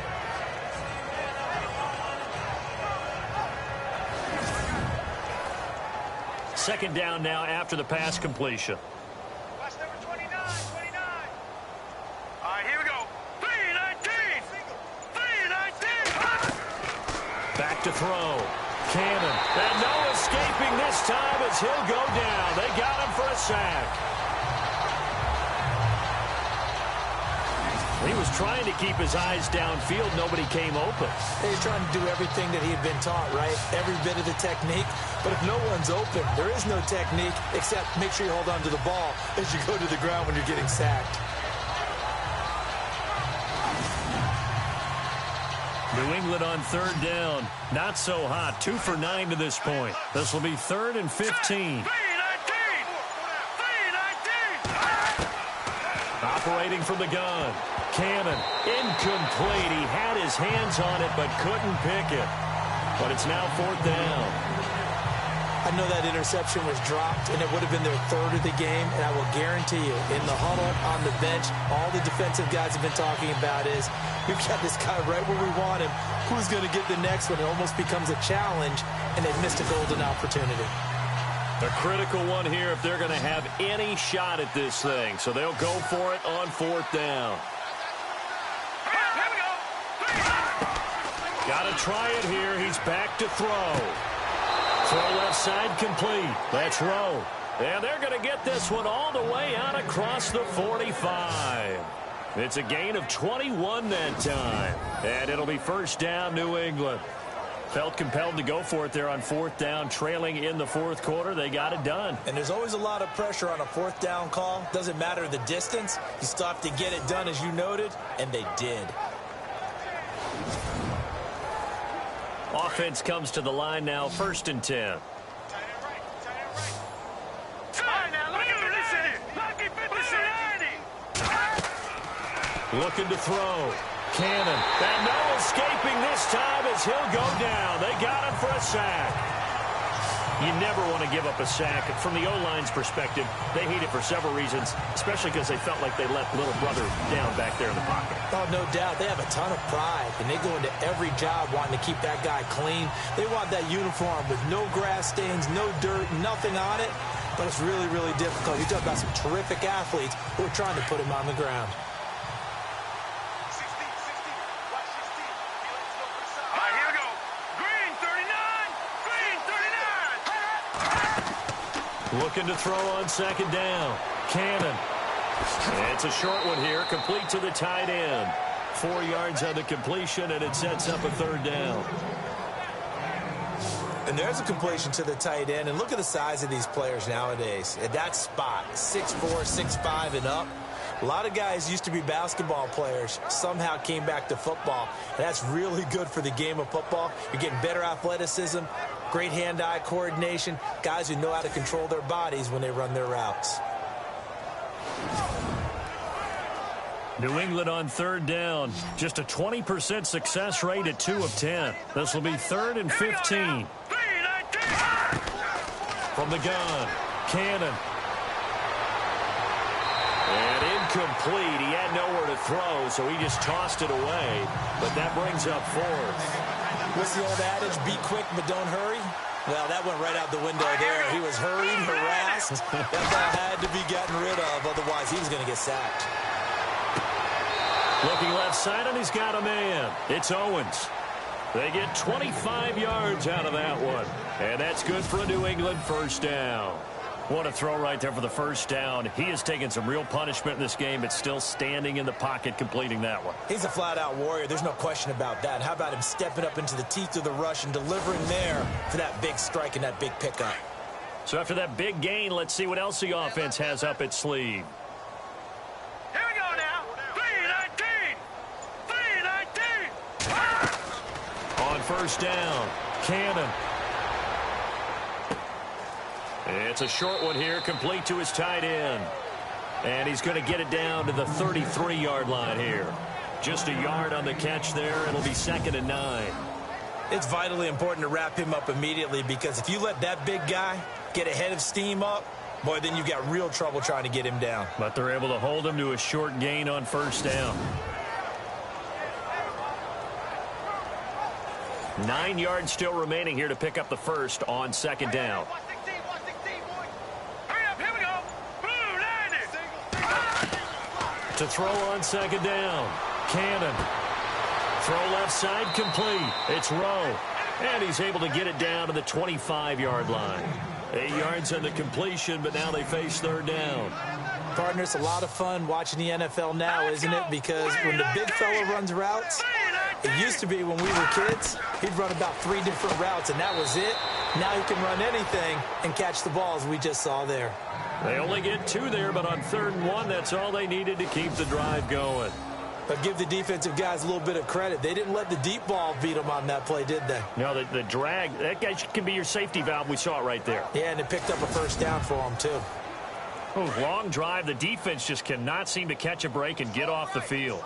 Second down now after the pass completion. Watch number 29. All right, here we go. 3-19. 3-19. Back to throw. Cannon. And no escaping this time as he'll go down. They got him for a sack. He was trying to keep his eyes downfield. Nobody came open. He's trying to do everything that he had been taught, right? Every bit of the technique. But if no one's open, there is no technique except make sure you hold on to the ball as you go to the ground when you're getting sacked. New England on third down. Not so hot. 2 for 9 to this point. This will be 3rd and 15. 3-19. Operating from the gun. Cannon. Incomplete. He had his hands on it but couldn't pick it. But it's now 4th down. I know that interception was dropped, and it would have been their 3rd of the game, and I will guarantee you, in the huddle, on the bench, all the defensive guys have been talking about is, we've got this guy right where we want him. Who's going to get the next one? It almost becomes a challenge, and they've missed a golden opportunity. A critical one here if they're going to have any shot at this thing. So they'll go for it on 4th down. Here we go. Got to try it here. He's back to throw. Throw left side complete. That's Rowe. And they're going to get this one all the way out across the 45. It's a gain of 21 that time. And it'll be 1st down, New England. Felt compelled to go for it there on 4th down, trailing in the 4th quarter. They got it done. And there's always a lot of pressure on a 4th down call. Doesn't matter the distance. You still have to get it done, as you noted, and they did. Offense comes to the line now, 1st and 10. All right, now look at this here. Lucky 50-90. Looking to throw. Cannon. And no escaping this time as he'll go down. They got him for a sack. You never want to give up a sack. From the O-line's perspective, they hate it for several reasons, especially because they felt like they let little brother down back there in the pocket. Oh, no doubt. They have a ton of pride, and they go into every job wanting to keep that guy clean. They want that uniform with no grass stains, no dirt, nothing on it. But it's really, really difficult. You're talking about some terrific athletes who are trying to put him on the ground. All right, here we go. Green 39. Looking to throw on 2nd down. Cannon. It's a short one here, complete to the tight end. 4 yards on the completion, and it sets up a 3rd down. And there's a completion to the tight end. And look at the size of these players nowadays. At that spot, 6'4", 6'5", and up. A lot of guys used to be basketball players, somehow came back to football. And that's really good for the game of football. You're getting better athleticism, great hand-eye coordination, guys who know how to control their bodies when they run their routes. New England on 3rd down. Just a 20% success rate at 2 of 10. This will be 3rd and 15. 3-19. From the gun, Cannon. And incomplete. He had nowhere to throw, so he just tossed it away. But that brings up fourth. What's the old adage? Be quick, but don't hurry. Well, that went right out the window there. He was hurried, harassed. That ball had to be gotten rid of, otherwise he was going to get sacked. Looking left side, and he's got a man. It's Owens. They get 25 yards out of that one. And that's good for a New England first down. What a throw right there for the first down. He has taken some real punishment in this game, but still standing in the pocket completing that one. He's a flat-out warrior. There's no question about that. How about him stepping up into the teeth of the rush and delivering there for that big strike and that big pickup? So after that big gain, let's see what else the offense has up its sleeve. Here we go now. 3-19. On first down, Cannon. It's a short one here, complete to his tight end. And he's going to get it down to the 33-yard line here. Just a yard on the catch there. It'll be 2nd and 9. It's vitally important to wrap him up immediately, because if you let that big guy get ahead of steam up, boy, then you've got real trouble trying to get him down. But they're able to hold him to a short gain on first down. 9 yards still remaining here to pick up the first on 2nd down. To throw on 2nd down, Cannon. Throw left side, complete. It's Rowe. And he's able to get it down to the 25-yard line. 8 yards on the completion, but now they face 3rd down. Partner, it's a lot of fun watching the NFL now, isn't it? Because when the big fella runs routes, it used to be when we were kids, he'd run about 3 different routes, and that was it. Now he can run anything and catch the balls we just saw there. They only get 2 there, but on 3rd and 1, that's all they needed to keep the drive going. But give the defensive guys a little bit of credit. They didn't let the deep ball beat them on that play, did they? No, the drag, that guy can be your safety valve. We saw it right there. Yeah, and it picked up a first down for them, too. Oh, long drive. The defense just cannot seem to catch a break and get off the field.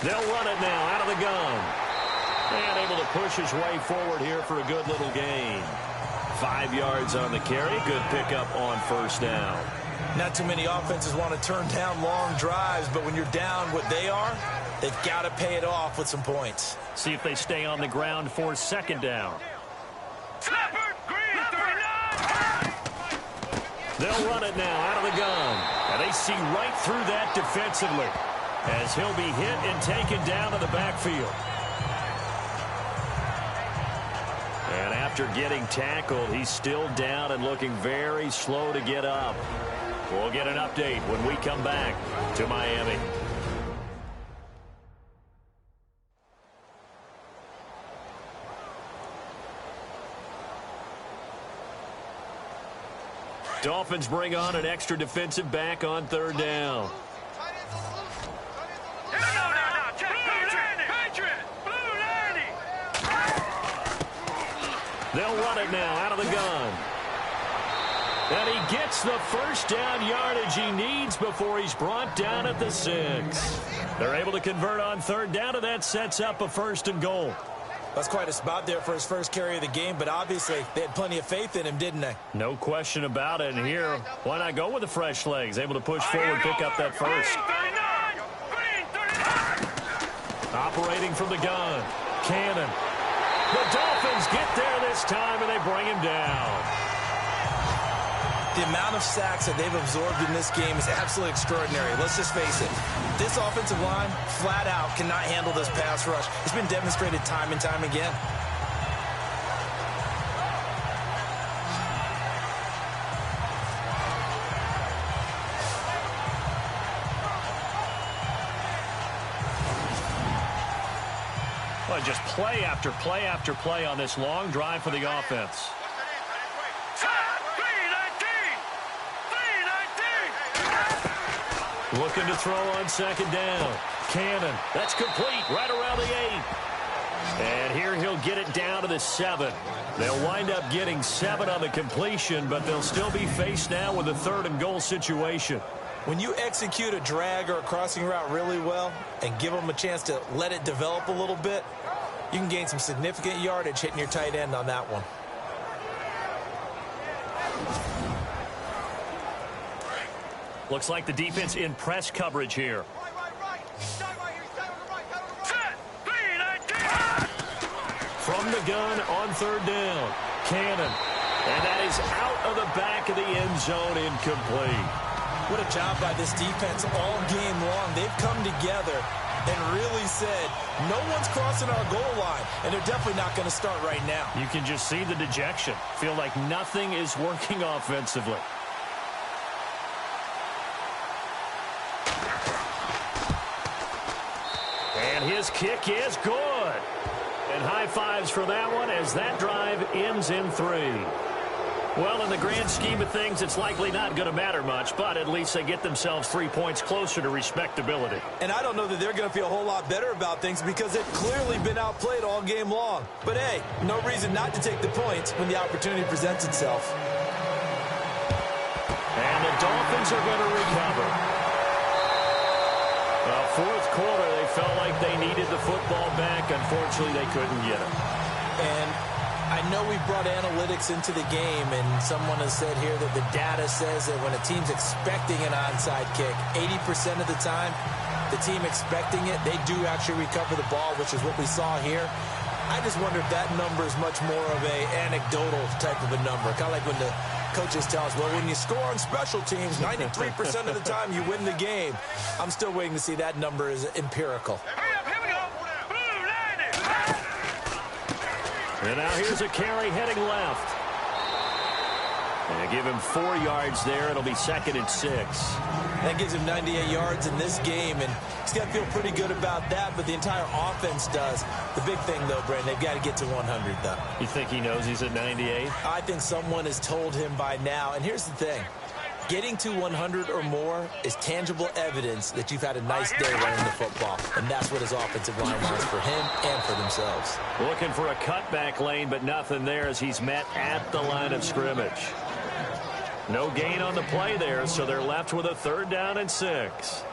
They'll run it now out of the gun. And able to push his way forward here for a good little gain. 5 yards on the carry. Good pickup on first down. Not too many offenses want to turn down long drives, but when you're down what they are, they've got to pay it off with some points. See if they stay on the ground for 2nd down. They'll run it now out of the gun. And they see right through that defensively as he'll be hit and taken down to the backfield. And after getting tackled, he's still down and looking very slow to get up. We'll get an update when we come back to Miami. Dolphins bring on an extra defensive back on 3rd down. They'll run it now out of the gun. And he gets the first down yardage he needs before he's brought down at the 6. They're able to convert on 3rd down, and that sets up a 1st and goal. That's quite a spot there for his first carry of the game, but obviously they had plenty of faith in him, didn't they? No question about it. And here, why not go with the fresh legs? Able to push forward, pick up that first. Operating from the gun, Cannon. The Dolphins get there this time, and they bring him down. The amount of sacks that they've absorbed in this game is absolutely extraordinary. Let's just face it. This offensive line, flat out, cannot handle this pass rush. It's been demonstrated time and time again. Well, just play after play after play on this long drive for the offense. Looking to throw on 2nd down. Cannon. That's complete right around the 8. And here he'll get it down to the 7. They'll wind up getting 7 on the completion, but they'll still be faced now with a 3rd and goal situation. When you execute a drag or a crossing route really well and give them a chance to let it develop a little bit, You can gain some significant yardage hitting your tight end on that one. Looks like the defense in press coverage here. From the gun on third down, Cannon. And that is out of the back of the end zone, incomplete. What a job by this defense all game long. They've come together and really said, no one's crossing our goal line, and they're definitely not going to start right now. You can just see the dejection. Feel like nothing is working offensively. And his kick is good. And high fives for that one as that drive ends in 3. Well, in the grand scheme of things, it's likely not going to matter much, but at least they get themselves 3 points closer to respectability. And I don't know that they're going to feel a whole lot better about things because they've clearly been outplayed all game long. But, hey, no reason not to take the points when the opportunity presents itself. And the Dolphins are going to recover. Fourth quarter, they felt like they needed the football back. Unfortunately, they couldn't get it. And I know we brought analytics into the game, and someone has said here that the data says that when a team's expecting an onside kick, 80% of the time, the team expecting it, they do actually recover the ball, which is what we saw here. I just wonder if that number is much more of a anecdotal type of a number, kind of like when the coaches tell us, well, when you score on special teams, 93% of the time you win the game. I'm still waiting to see that number is empirical. Here we go. And now here's a carry heading left. And give him 4 yards there. It'll be 2nd and 6. That gives him 98 yards in this game, and he's got to feel pretty good about that, but the entire offense does. The big thing, though, Brandon, they've got to get to 100, though. You think he knows he's at 98? I think someone has told him by now, and here's the thing. Getting to 100 or more is tangible evidence that you've had a nice day running the football, and that's what his offensive line wants for him and for themselves. Looking for a cutback lane, but nothing there as he's met at the line of scrimmage. No gain on the play there, so they're left with a 3rd down and 6.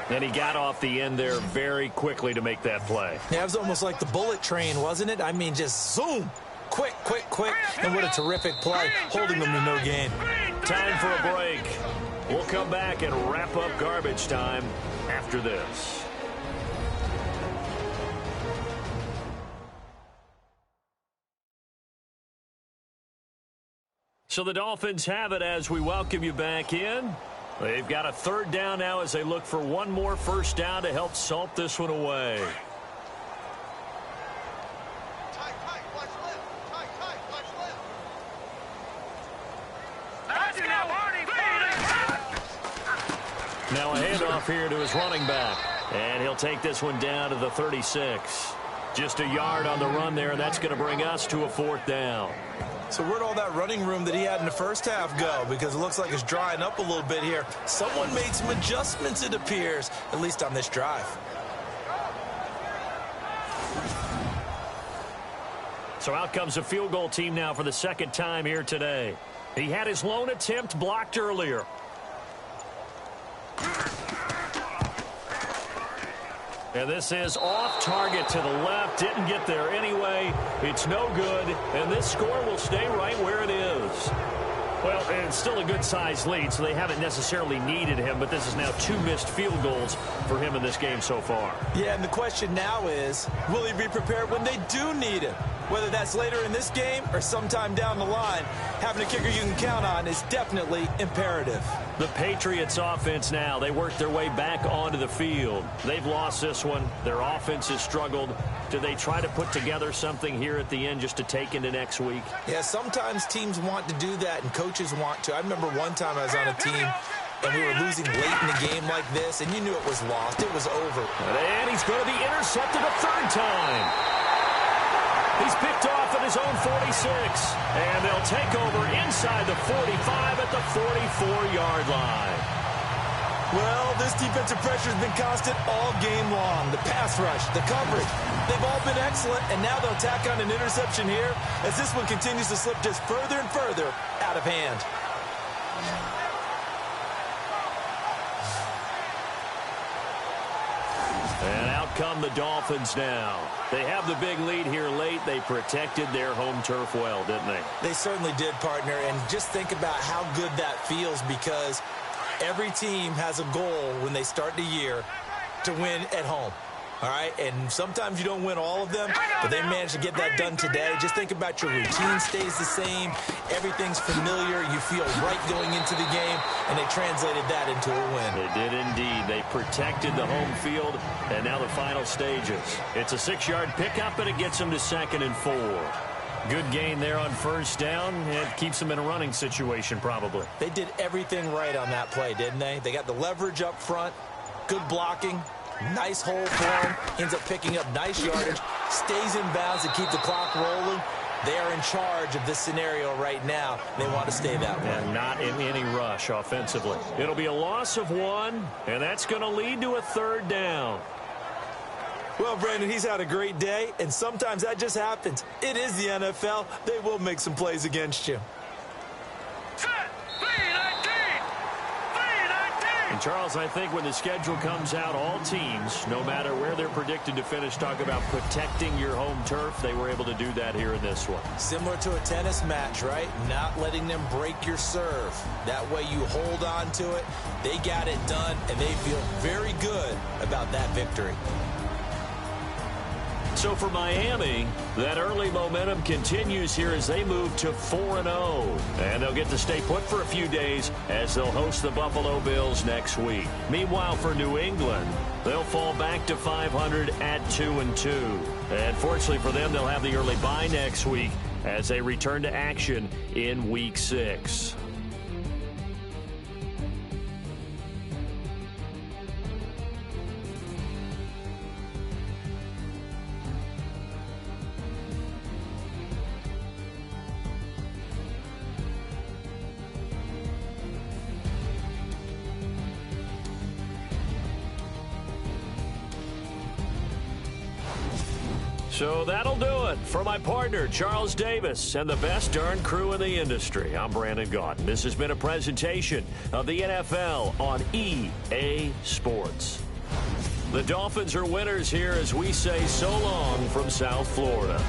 And he got off the end there very quickly to make that play. Yeah, it was almost like the bullet train, wasn't it? I mean, just zoom. Quick, quick, quick. And what a terrific play, holding them to no gain. Time for a break. We'll come back and wrap up garbage time after this. So the Dolphins have it as we welcome you back in. They've got a 3rd down now as they look for one more first down to help salt this one away. Now a handoff here to his running back. And he'll take this one down to the 36. Just a yard on the run there, and that's going to bring us to a 4th down. So where'd all that running room that he had in the first half go? Because it looks like it's drying up a little bit here. Someone made some adjustments, it appears, at least on this drive. So out comes a field goal team now for the 2nd time here today. He had his lone attempt blocked earlier. And this is off target to the left. Didn't get there anyway. It's no good. And this score will stay right where it is. Well, it's still a good-sized lead, so they haven't necessarily needed him, but this is now 2 missed field goals for him in this game so far. Yeah, and the question now is, will he be prepared when they do need him? Whether that's later in this game or sometime down the line, having a kicker you can count on is definitely imperative. The Patriots offense now, they work their way back onto the field. They've lost this one. Their offense has struggled. Do they try to put together something here at the end just to take into next week? Yeah, sometimes teams want to do that and coaches want to. I remember one time I was on a team and we were losing late in the game like this, and you knew it was lost. It was over. And he's going to be intercepted a 3rd time. He's picked off at his own 46, and they'll take over inside the 45 at the 44-yard line. Well, this defensive pressure has been constant all game long. The pass rush, the coverage, they've all been excellent, and now they'll tack on an interception here as this one continues to slip just further and further out of hand. And out come the Dolphins now. They have the big lead here late. They protected their home turf well, didn't they? They certainly did, partner. And just think about how good that feels, because every team has a goal when they start the year to win at home. All right, and sometimes you don't win all of them, but they managed to get that done today. Just think about your routine stays the same. Everything's familiar. You feel right going into the game, and they translated that into a win. They did indeed. They protected the home field, and now the final stages. It's a 6-yard pickup, and it gets them to 2nd and 4. Good gain there on first down. It keeps them in a running situation probably. They did everything right on that play, didn't they? They got the leverage up front, good blocking. Nice hole for him. Ends up picking up nice yardage. Stays in bounds to keep the clock rolling. They are in charge of this scenario right now. They want to stay that way. And not in any rush offensively. It'll be a loss of 1, and that's going to lead to a 3rd down. Well, Brandon, he's had a great day, and sometimes that just happens. It is the NFL. They will make some plays against you. And, Charles, I think when the schedule comes out, all teams, no matter where they're predicted to finish, talk about protecting your home turf. They were able to do that here in this one. Similar to a tennis match, right? Not letting them break your serve. That way you hold on to it. They got it done, and they feel very good about that victory. So for Miami, that early momentum continues here as they move to 4-0. And they'll get to stay put for a few days as they'll host the Buffalo Bills next week. Meanwhile, for New England, they'll fall back to 500 at 2-2. And fortunately for them, they'll have the early bye next week as they return to action in Week 6. So that'll do it for my partner, Charles Davis, and the best darn crew in the industry. I'm Brandon Gaudin. This has been a presentation of the NFL on EA Sports. The Dolphins are winners here as we say so long from South Florida.